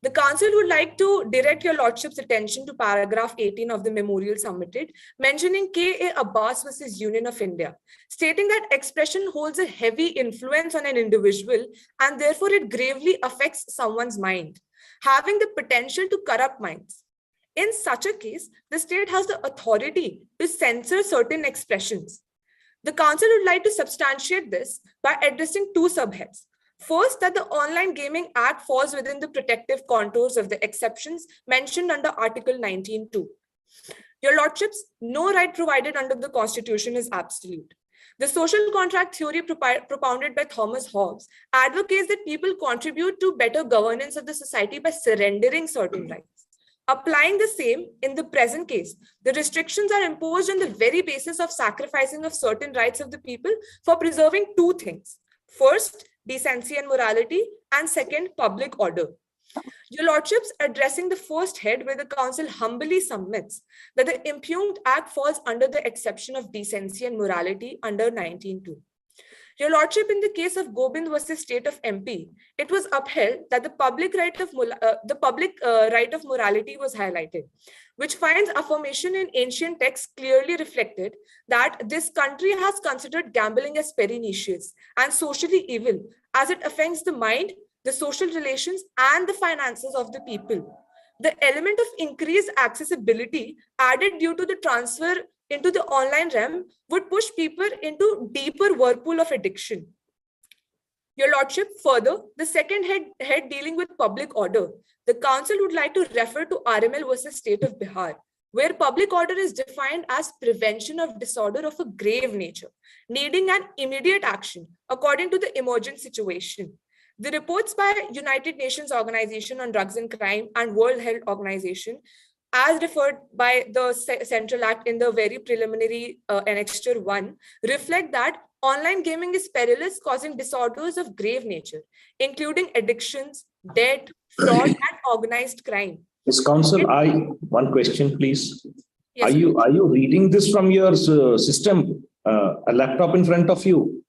The Council would like to direct your Lordship's attention to paragraph 18 of the memorial submitted, mentioning K.A. Abbas versus Union of India, stating that expression holds a heavy influence on an individual and therefore it gravely affects someone's mind, having the potential to corrupt minds. In such a case, the state has the authority to censor certain expressions. The Council would like to substantiate this by addressing two subheads. First, that the Online Gaming Act falls within the protective contours of the exceptions mentioned under Article 19(2). Your Lordships, no right provided under the Constitution is absolute. The social contract theory propounded by Thomas Hobbes advocates that people contribute to better governance of the society by surrendering certain rights. Applying the same in the present case, the restrictions are imposed on the very basis of sacrificing of certain rights of the people for preserving two things. First, decency and morality, and second, public order. Your Lordships, addressing the first head where the Council humbly submits that the impugned act falls under the exception of decency and morality under 19(2). Your Lordship, in the case of Gobind versus State of MP, it was upheld that the public right of morality was highlighted, which finds affirmation in ancient texts clearly reflected that this country has considered gambling as pernicious and socially evil, as it affects the mind, the social relations, and the finances of the people. The element of increased accessibility added due to the transfer into the online realm would push people into deeper whirlpool of addiction. Your Lordship, further, the second head dealing with public order, the Council would like to refer to RML versus State of Bihar, where public order is defined as prevention of disorder of a grave nature, needing an immediate action according to the emergent situation. The reports by United Nations Organization on Drugs and Crime and World Health Organization, as referred by the Central Act in the very preliminary Annexure 1, reflect that online gaming is perilous, causing disorders of grave nature, including addictions, debt, fraud, and organized crime. Ms. Counsel, one question, please. Yes, Are you reading this from your system, a laptop in front of you?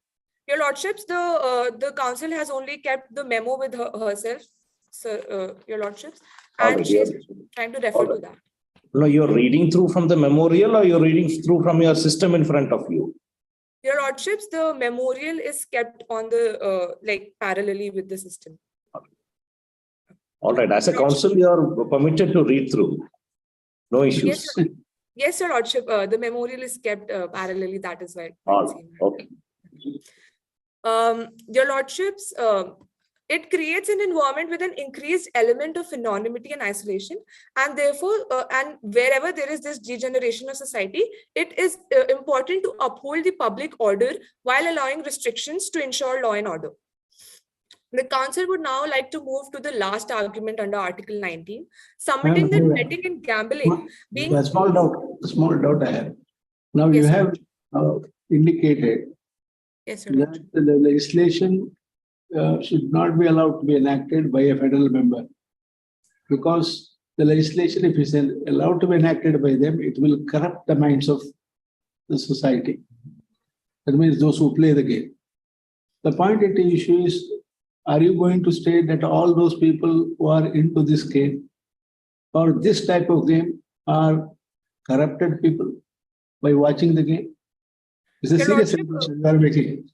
Your Lordships, the Council has only kept the memo with herself, sir, Your Lordships, and she's trying to refer to that. No, you're reading through from the memorial, or you're reading through from your system in front of you? Your Lordships, the memorial is kept on the parallelly with the system. All right. As a council, you are permitted to read through. No issues. Yes, Your Lordship. The memorial is kept parallelly. That is why. Okay. Your Lordships, it creates an environment with an increased element of anonymity and isolation, and therefore, and wherever there is this degeneration of society, it is important to uphold the public order while allowing restrictions to ensure law and order. The Council would now like to move to the last argument under Article 19, submitting that betting and gambling being... A small doubt I have. Now you have indicated that the legislation should not be allowed to be enacted by a federal member, because the legislation, if it's allowed to be enacted by them, it will corrupt the minds of the society. That means those who play the game. The point at issue is, are you going to state that all those people who are into this game or this type of game are corrupted people by watching the game? It's a serious allegation you are making.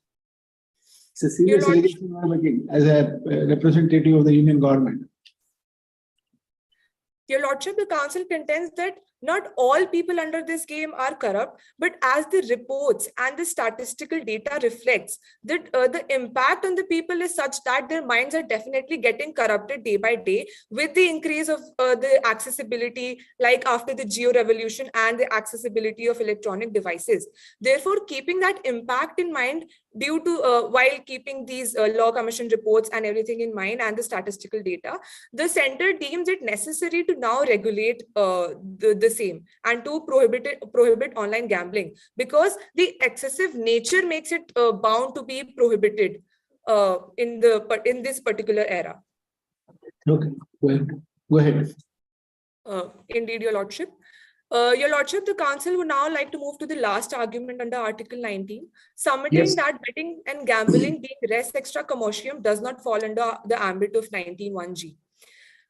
It's a serious allegation you are making as a representative of the Union government. Your Lordship, the Council contends that not all people under this game are corrupt, but as the reports and the statistical data reflects, that the impact on the people is such that their minds are definitely getting corrupted day by day with the increase of the accessibility, like after the geo revolution and the accessibility of electronic devices. Therefore, keeping that impact in mind due to while keeping these law commission reports and everything in mind and the statistical data, the center deems it necessary to now regulate the same and to prohibit online gambling, because the excessive nature makes it bound to be prohibited in this particular era. Okay, go ahead. Indeed, Your Lordship. Your Lordship, the Council would now like to move to the last argument under Article 19, submitting that betting and gambling being res extra commercium does not fall under the ambit of 19(1)(g).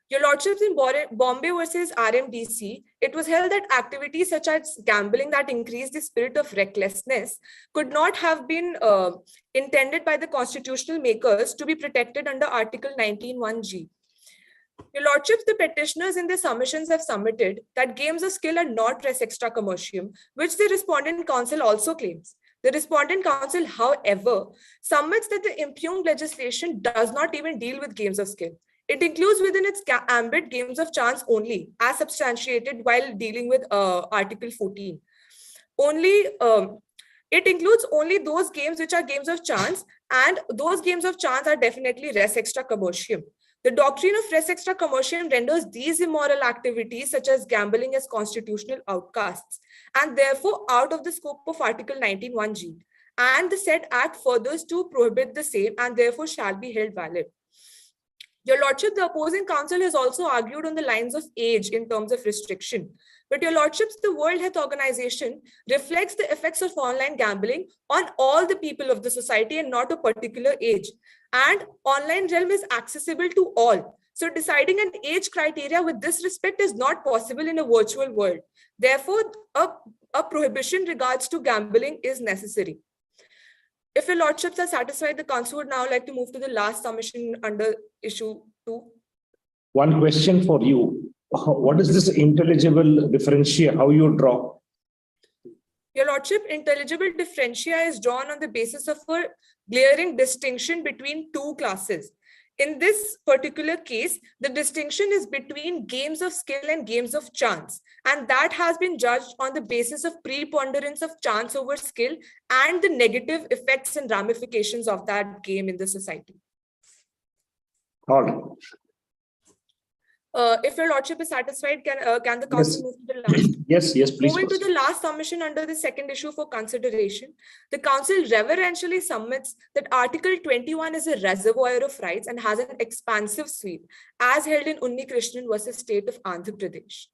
Your Lordships, in Bombay versus RMDC, it was held that activities such as gambling that increase the spirit of recklessness could not have been intended by the constitutional makers to be protected under Article 19(1)(g). Your Lordships, the petitioners in their submissions have submitted that games of skill are not res extra commercium, which the respondent council also claims. The respondent council, however, submits that the impugned legislation does not even deal with games of skill. It includes within its ambit games of chance only, as substantiated while dealing with Article 14. It includes only those games which are games of chance, and those games of chance are definitely res extra commercium. The doctrine of res extra commercium renders these immoral activities such as gambling as constitutional outcasts and therefore out of the scope of Article 19(1)(g). And the said act furthers to prohibit the same and therefore shall be held valid. Your Lordship, the opposing counsel has also argued on the lines of age in terms of restriction. But Your Lordships, the World Health Organization reflects the effects of online gambling on all the people of the society and not a particular age. And online realm is accessible to all. So deciding an age criteria with this respect is not possible in a virtual world. Therefore, a prohibition regards to gambling is necessary. If Your Lordships are satisfied, the council would now like to move to the last submission under issue 2. One question for you. What is this intelligible differentiate? How you draw? Your Lordship, intelligible differentia is drawn on the basis of a glaring distinction between two classes. In this particular case, the distinction is between games of skill and games of chance, and that has been judged on the basis of preponderance of chance over skill and the negative effects and ramifications of that game in the society. All right. If Your Lordship is satisfied, can the council move to the last? Yes, please. Moving to the last submission under the second issue for consideration, the council reverentially submits that Article 21 is a reservoir of rights and has an expansive sweep, as held in Unni Krishnan versus State of Andhra Pradesh.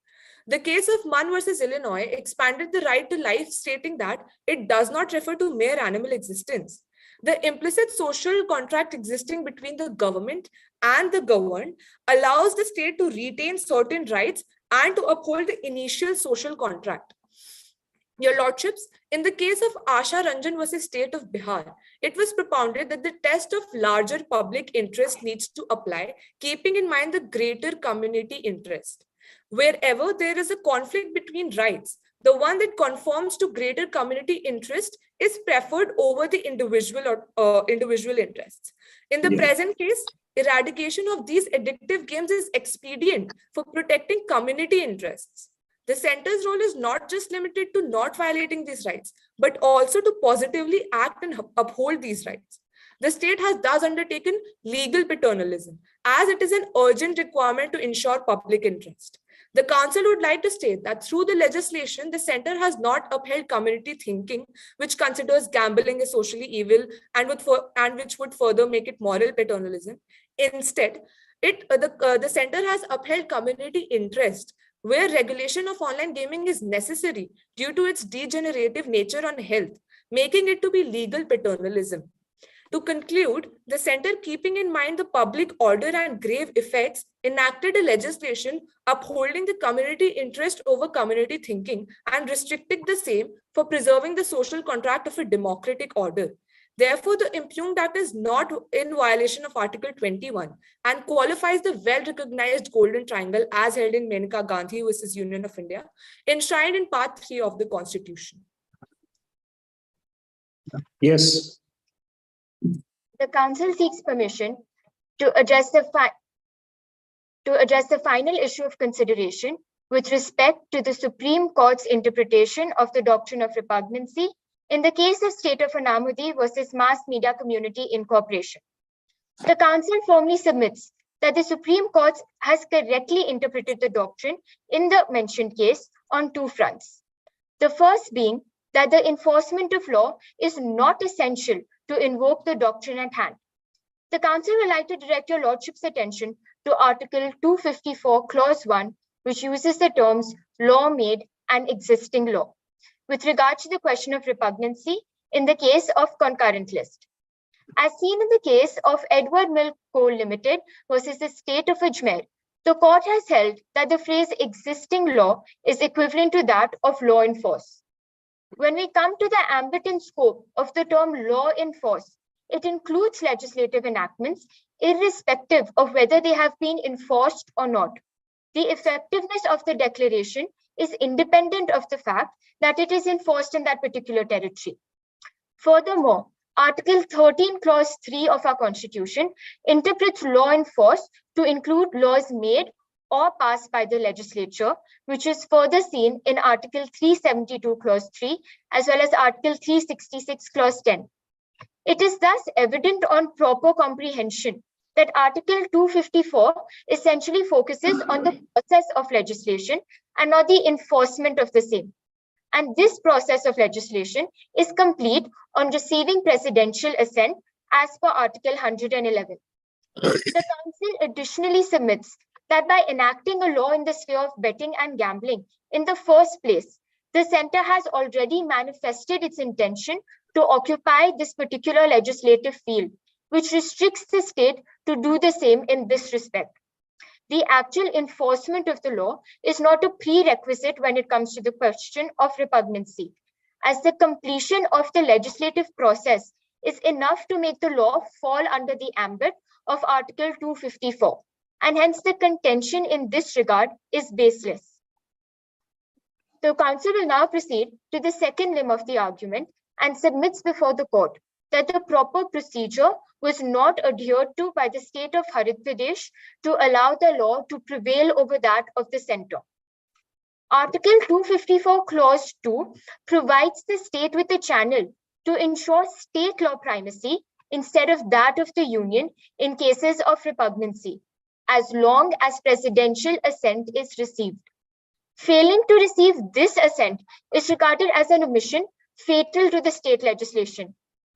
The case of Mann versus Illinois expanded the right to life, stating that it does not refer to mere animal existence. The implicit social contract existing between the government and the governed allows the state to retain certain rights and to uphold the initial social contract. Your Lordships, in the case of Asha Ranjan versus State of Bihar, it was propounded that the test of larger public interest needs to apply, keeping in mind the greater community interest. Wherever there is a conflict between rights, the one that conforms to greater community interest is preferred over the individual interests. In the present case, eradication of these addictive games is expedient for protecting community interests. The center's role is not just limited to not violating these rights, but also to positively act and uphold these rights. The state has thus undertaken legal paternalism, as it is an urgent requirement to ensure public interest. The council would like to state that through the legislation, the center has not upheld community thinking, which considers gambling as socially evil and which would further make it moral paternalism. Instead, the center has upheld community interest, where regulation of online gaming is necessary due to its degenerative nature on health, making it to be legal paternalism. To conclude, the center, keeping in mind the public order and grave effects, enacted a legislation upholding the community interest over community thinking and restricting the same for preserving the social contract of a democratic order. Therefore, the impugned act is not in violation of Article 21 and qualifies the well-recognized Golden Triangle as held in Menaka Gandhi versus Union of India, enshrined in Part 3 of the Constitution. Yes. The council seeks permission to address the final issue of consideration with respect to the Supreme Court's interpretation of the doctrine of repugnancy in the case of State of Anamudi versus Mass Media Community Incorporation. The council firmly submits that the Supreme Court has correctly interpreted the doctrine in the mentioned case on two fronts. The first being that the enforcement of law is not essential to invoke the doctrine at hand. The council would like to direct your lordship's attention to Article 254, Clause 1, which uses the terms law made and existing law, with regard to the question of repugnancy in the case of concurrent list. As seen in the case of Edward Milk Coal Limited versus the State of Ajmer, the court has held that the phrase existing law is equivalent to that of law in force. When we come to the ambit and scope of the term law in force, it includes legislative enactments, irrespective of whether they have been enforced or not. The effectiveness of the declaration is independent of the fact that it is enforced in that particular territory. Furthermore, Article 13, Clause 3 of our Constitution interprets law in force to include laws made or passed by the legislature, which is further seen in Article 372, Clause 3, as well as Article 366, Clause 10. It is thus evident on proper comprehension that Article 254 essentially focuses on the process of legislation and not the enforcement of the same. And this process of legislation is complete on receiving presidential assent as per Article 111. The Council additionally submits that by enacting a law in the sphere of betting and gambling in the first place, the Centre has already manifested its intention to occupy this particular legislative field, which restricts the state to do the same in this respect. The actual enforcement of the law is not a prerequisite when it comes to the question of repugnancy, as the completion of the legislative process is enough to make the law fall under the ambit of Article 254, and hence the contention in this regard is baseless. The Council will now proceed to the second limb of the argument and submits before the court that the proper procedure was not adhered to by the state of Haryana Pradesh to allow the law to prevail over that of the centre. Article 254 Clause 2 provides the state with a channel to ensure state law primacy instead of that of the union in cases of repugnancy, as long as presidential assent is received. Failing to receive this assent is regarded as an omission fatal to the state legislation.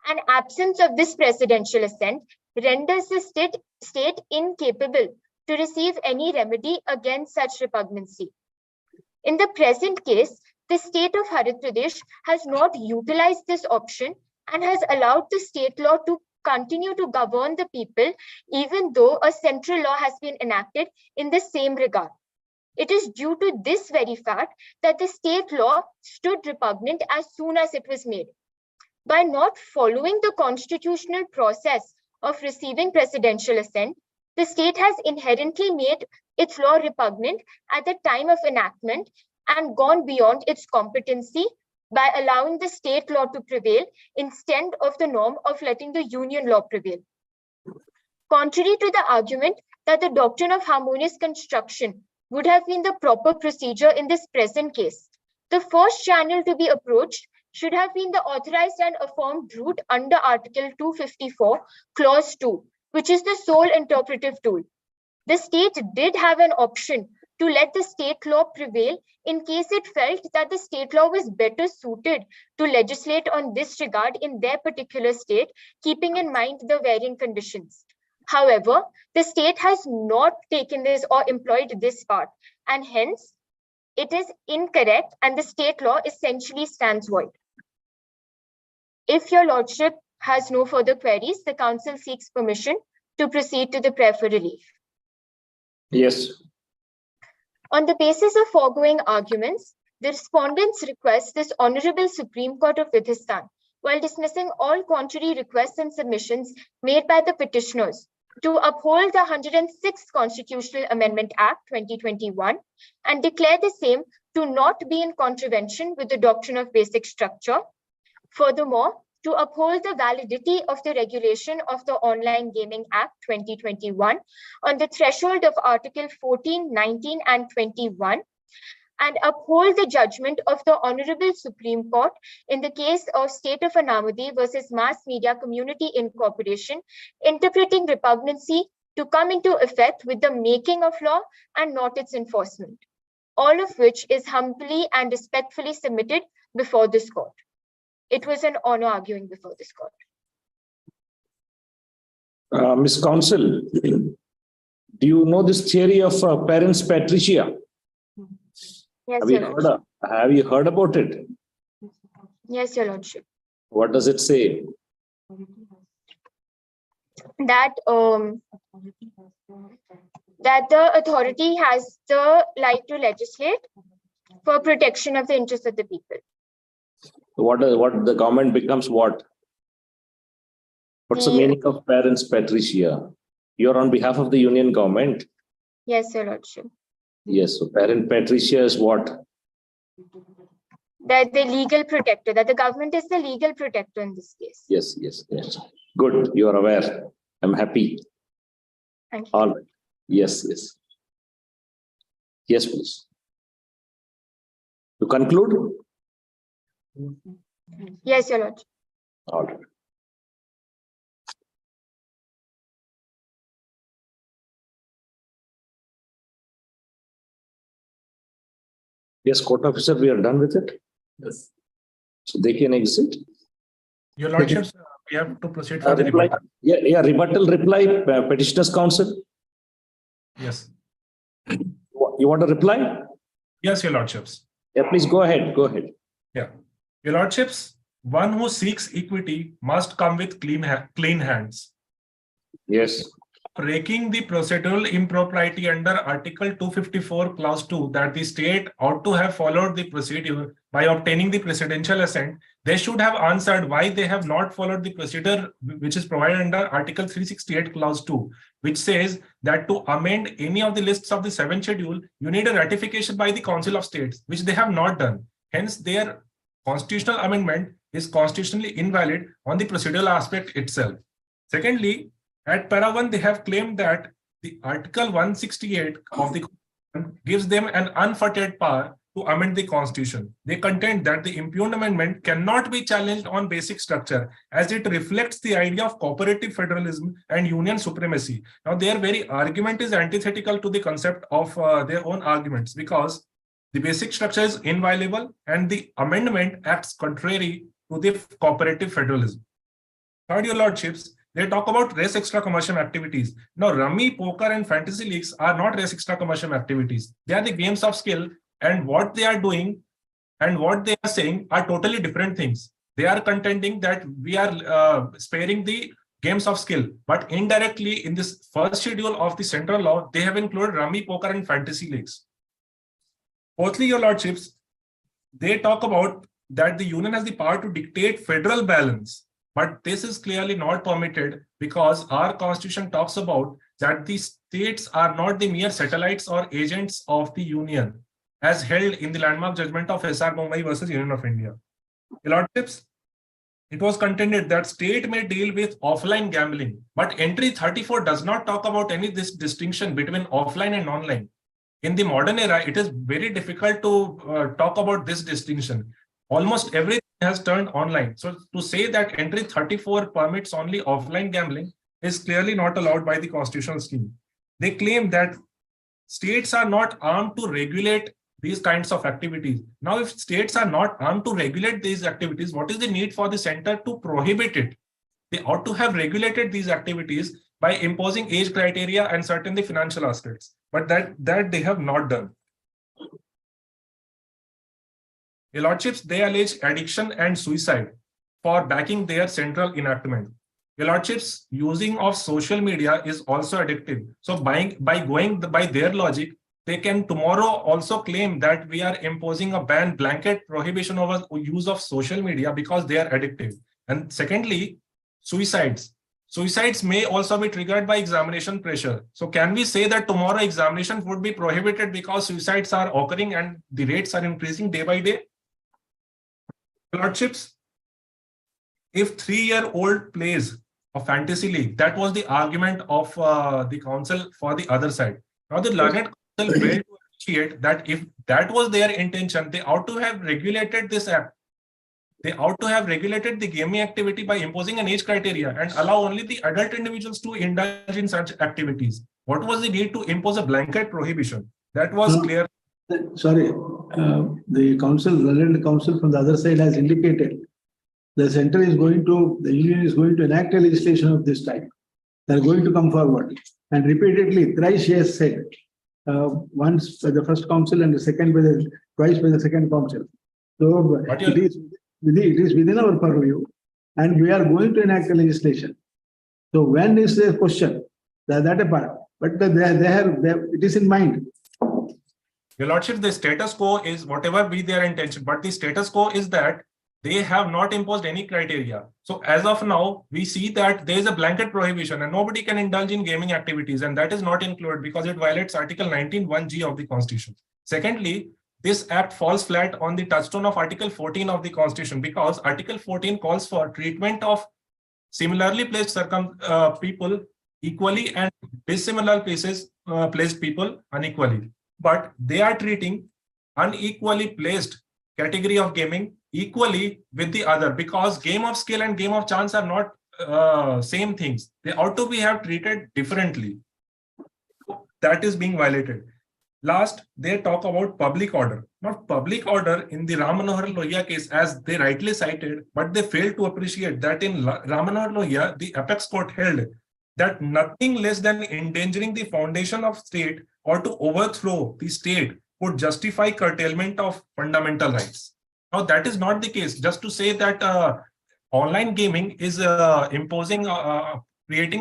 An absence of this presidential assent renders the state incapable to receive any remedy against such repugnancy. In the present case, the state of Haryana Pradesh has not utilized this option and has allowed the state law to continue to govern the people, even though a central law has been enacted in the same regard. It is due to this very fact that the state law stood repugnant as soon as it was made. By not following the constitutional process of receiving presidential assent, the state has inherently made its law repugnant at the time of enactment and gone beyond its competency by allowing the state law to prevail instead of the norm of letting the union law prevail. Contrary to the argument that the doctrine of harmonious construction would have been the proper procedure in this present case, the first channel to be approached should have been the authorized and affirmed route under Article 254, Clause 2, which is the sole interpretive tool. The state did have an option to let the state law prevail in case it felt that the state law was better suited to legislate on this regard in their particular state, keeping in mind the varying conditions. However, the state has not taken this or employed this part, and hence it is incorrect and the state law essentially stands void. If your lordship has no further queries, the council seeks permission to proceed to the prayer for relief. Yes. On the basis of foregoing arguments, the respondents request this Honorable Supreme Court of Vidhistan, while dismissing all contrary requests and submissions made by the petitioners, to uphold the 106th Constitutional Amendment Act 2021 and declare the same to not be in contravention with the doctrine of basic structure. Furthermore, to uphold the validity of the regulation of the Online Gaming Act 2021 on the threshold of Article 14, 19, and 21, and uphold the judgment of the Honorable Supreme Court in the case of State of Anamadi versus Mass Media Community Incorporation, interpreting repugnancy to come into effect with the making of law and not its enforcement, all of which is humbly and respectfully submitted before this court. It was an honor arguing before this court. Ms. Counsel, do you know this theory of parents patricia? Yes, Have Your you Lordship. have you heard about it? Yes, Your Lordship. What does it say? That that the authority has the right to legislate for protection of the interests of the people. What the government becomes what? What's the meaning of parents patricia? You're on behalf of the union government. Yes, Your Lordship. Yes, so parent patricia is what? That the legal protector, that the government is the legal protector in this case. Yes, yes, yes. Good, you are aware. I'm happy. Thank you. All right. Yes, yes. Yes, please. To conclude? Yes, Your Lordship. All right. Yes, court officer, we are done with it. Yes. So they can exit. Your lordships, we have to proceed for the reply. rebuttal. Yeah, rebuttal reply, petitioners counsel. Yes. You want to reply? Yes, your lordships. Yeah, please go ahead. Go ahead. Yeah. Your lordships, one who seeks equity must come with clean hands. Yes. Breaking the procedural impropriety under Article 254, Clause 2, that the state ought to have followed the procedure by obtaining the presidential assent, they should have answered why they have not followed the procedure which is provided under Article 368, Clause 2, which says that to amend any of the lists of the 7th schedule, you need a ratification by the Council of States, which they have not done. Hence, their constitutional amendment is constitutionally invalid on the procedural aspect itself. Secondly, at para 1, they have claimed that the Article 168 of the Constitution gives them an unfettered power to amend the Constitution. They contend that the impugned amendment cannot be challenged on basic structure, as it reflects the idea of cooperative federalism and union supremacy. Now, their very argument is antithetical to the concept of their own arguments, because the basic structure is inviolable and the amendment acts contrary to the cooperative federalism. Third, your lordships, they talk about res extra commercium activities. Now, rummy, poker, and fantasy leagues are not res extra commercium activities. They are the games of skill, and what they are doing and what they are saying are totally different things. They are contending that we are sparing the games of skill, but indirectly in this first schedule of the central law, they have included rummy, poker, and fantasy leagues. Fourthly, your lordships, they talk about that the union has the power to dictate federal balance. But this is clearly not permitted, because our constitution talks about that the states are not the mere satellites or agents of the union, as held in the landmark judgment of SR Mumbai versus Union of India. Your lordships, it was contended that state may deal with offline gambling, but entry 34 does not talk about any this distinction between offline and online. In the modern era, it is very difficult to talk about this distinction. Almost everything has turned online. So to say that entry 34 permits only offline gambling is clearly not allowed by the constitutional scheme. They claim that states are not armed to regulate these kinds of activities. Now, if states are not armed to regulate these activities, what is the need for the center to prohibit it? They ought to have regulated these activities by imposing age criteria and certainly financial aspects, but that they have not done. Your lordships, they allege addiction and suicide for backing their central enactment. Your lordships, using of social media is also addictive. So by their logic, they can tomorrow also claim that we are imposing a blanket prohibition over use of social media because they are addictive. And secondly, suicides. Suicides may also be triggered by examination pressure. So can we say that tomorrow examination would be prohibited because suicides are occurring and the rates are increasing day by day? Lordships, if 3-year-old plays a fantasy league, that was the argument of the council for the other side. Now the learned council failed to appreciate that if that was their intention, they ought to have regulated this act. They ought to have regulated the gaming activity by imposing an age criteria and allow only the adult individuals to indulge in such activities. What was the need to impose a blanket prohibition? That was clear. Sorry, the council, relevant council from the other side has indicated the center is going to, the union is going to enact a legislation of this type. They're going to come forward. And repeatedly, thrice she has said, once by the first council and the second by the, twice by the second council. So it is within our purview, and we are going to enact a legislation. So when is the question? That apart, but it is in mind. Your lordship, the status quo is whatever be their intention, but the status quo is that they have not imposed any criteria. So as of now, we see that there is a blanket prohibition and nobody can indulge in gaming activities, and that is not included because it violates Article 19(1)(g) of the Constitution. Secondly, this act falls flat on the touchstone of Article 14 of the Constitution, because Article 14 calls for treatment of similarly placed people equally and dissimilar placed people unequally. But they are treating unequally placed category of gaming equally with the other, because game of skill and game of chance are not same things. They ought to be have treated differently. That is being violated. Last, they talk about public order. Not public order in the Ram Manohar Lohia case, as they rightly cited, but they failed to appreciate that in Ram Manohar Lohia, the apex court held that nothing less than endangering the foundation of state or to overthrow the state would justify curtailment of fundamental rights. Now, that is not the case. Just to say that online gaming is creating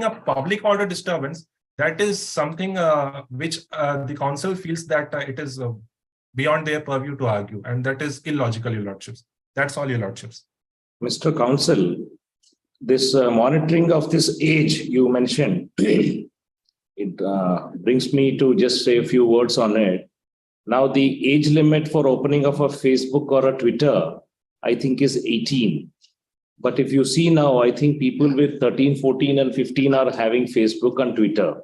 a public order disturbance, that is something which the council feels that it is beyond their purview to argue, and that is illogical, Your Lordships. That's all, Your Lordships. Mr. Counsel, this monitoring of this age you mentioned, it brings me to just say a few words on it. Now, the age limit for opening of a Facebook or a Twitter, I think, is 18. But if you see now, I think people with 13, 14, and 15 are having Facebook and Twitter.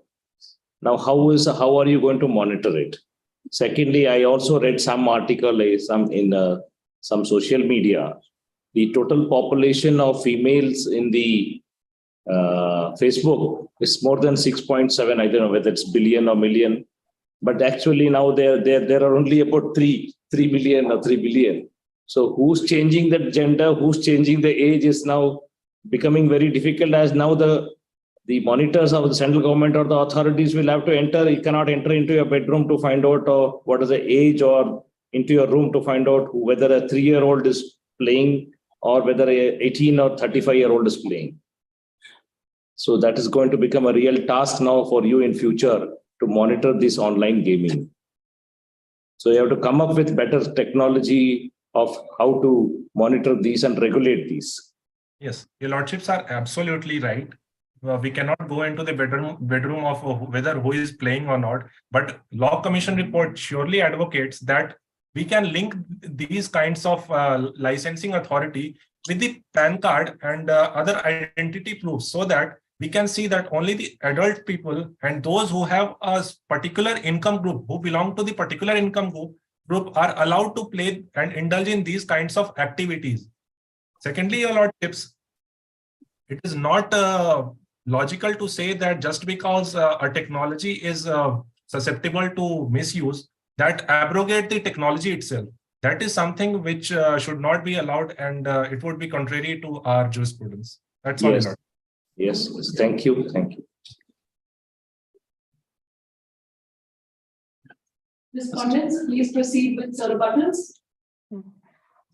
Now, how are you going to monitor it? Secondly, I also read some article, some social media. The total population of females in the Facebook is more than 6.7. I don't know whether it's billion or million, but actually now there are only about 3 million or 3 billion. So who's changing the gender, who's changing the age is now becoming very difficult, as now the monitors of the central government or the authorities will have to enter. You cannot enter into your bedroom to find out what is the age, or into your room to find out whether a 3-year-old is playing or whether a 18 or 35-year-old is playing. So that is going to become a real task now for you in future to monitor this online gaming. So you have to come up with better technology of how to monitor these and regulate these. Yes, Your Lordships are absolutely right. We cannot go into the bedroom of whether who is playing or not, but Law Commission report surely advocates that we can link these kinds of licensing authority with the PAN card and other identity proofs, so that we can see that only the adult people and those who have a particular income group, who belong to the particular income group are allowed to play and indulge in these kinds of activities. Secondly, Your Lordships, it is not logical to say that just because a technology is susceptible to misuse, that abrogate the technology itself. That is something which should not be allowed, and it would be contrary to our jurisprudence. That's all. Yes. Yes. Thank you. Thank you. Respondents, please proceed with solo buttons.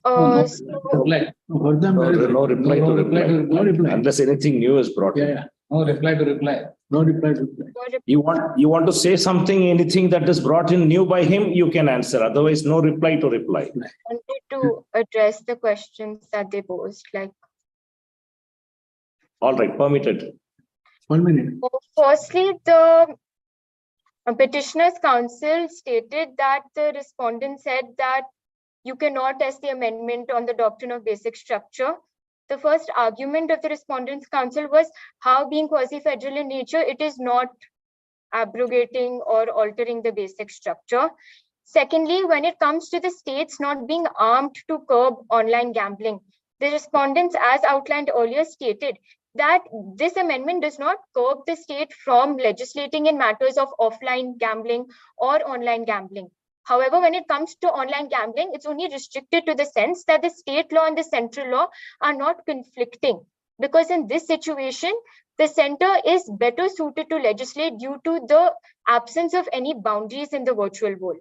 Reply. For them, No reply to reply. No reply. Unless anything new is brought in. Yeah. No reply to reply. No reply to reply. You want to say something, anything that is brought in new by him, you can answer. Otherwise, no reply to reply. I wanted to address the questions that they posed, like. All right, permitted. 1 minute. Firstly, the petitioner's counsel stated that the respondent said that you cannot test the amendment on the doctrine of basic structure. The first argument of the respondent's counsel was how, being quasi-federal in nature, it is not abrogating or altering the basic structure. Secondly, when it comes to the states not being armed to curb online gambling, the respondents, as outlined earlier, stated that this amendment does not curb the state from legislating in matters of offline gambling or online gambling. However, when it comes to online gambling, it's only restricted to the sense that the state law and the central law are not conflicting, because in this situation, the center is better suited to legislate due to the absence of any boundaries in the virtual world.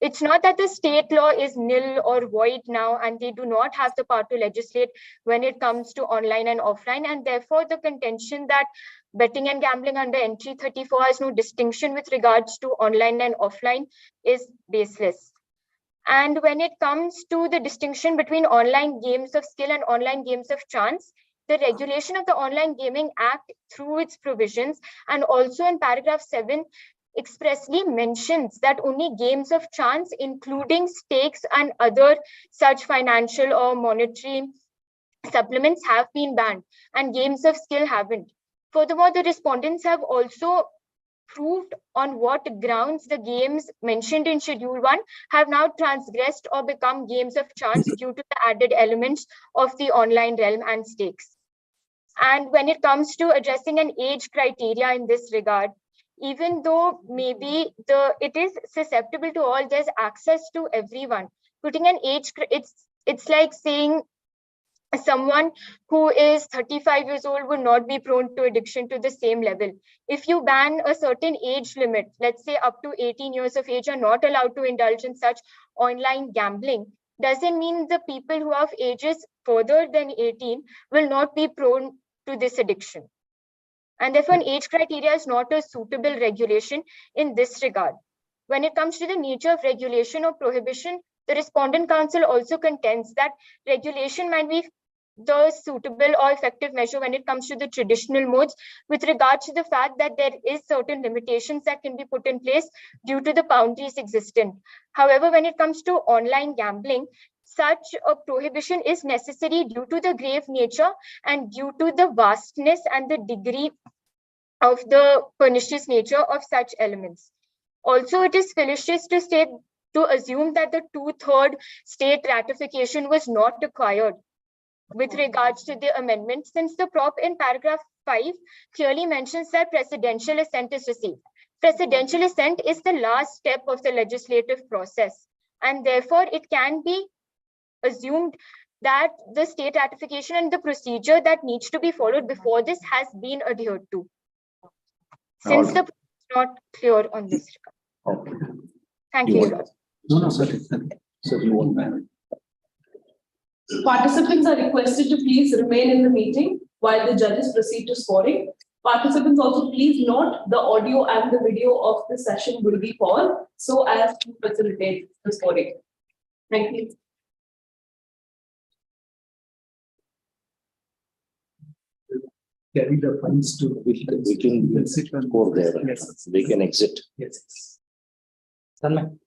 It's not that the state law is nil or void now, and they do not have the power to legislate when it comes to online and offline. And therefore, the contention that betting and gambling under entry 34 has no distinction with regards to online and offline is baseless. And when it comes to the distinction between online games of skill and online games of chance, the regulation of the Online Gaming Act through its provisions, and also in paragraph 7, expressly mentions that only games of chance, including stakes and other such financial or monetary supplements, have been banned, and games of skill haven't. Furthermore, the respondents have also proved on what grounds the games mentioned in Schedule 1 have now transgressed or become games of chance due to the added elements of the online realm and stakes. And when it comes to addressing an age criteria in this regard, even though maybe it is susceptible to all, there's access to everyone. Putting an age, it's like saying someone who is 35 years old would not be prone to addiction to the same level. If you ban a certain age limit, let's say up to 18 years of age are not allowed to indulge in such online gambling, doesn't mean the people who have ages further than 18 will not be prone to this addiction. And therefore, an age criteria is not a suitable regulation in this regard. When it comes to the nature of regulation or prohibition, the respondent council also contends that regulation might be the suitable or effective measure when it comes to the traditional modes, with regard to the fact that there is certain limitations that can be put in place due to the boundaries existent. However, when it comes to online gambling, such a prohibition is necessary due to the grave nature and due to the vastness and the degree of the pernicious nature of such elements. Also, it is fallacious to assume that the 2/3 state ratification was not required with regards to the amendment, since the prop in paragraph 5 clearly mentions that presidential assent is received. Presidential assent is the last step of the legislative process, and therefore it can be assumed that the state ratification and the procedure that needs to be followed before this has been adhered to, since the is not clear on this regard. Okay. Thank You you. want- Your Lord. No, certainly. Sir, you want that? Participants are requested to please remain in the meeting while the judges proceed to scoring. Participants also please note the audio and the video of the session will be paused so as to facilitate the scoring. Thank you. Carry the funds to. We can score there. Yes. They can exit. Yes. Hello.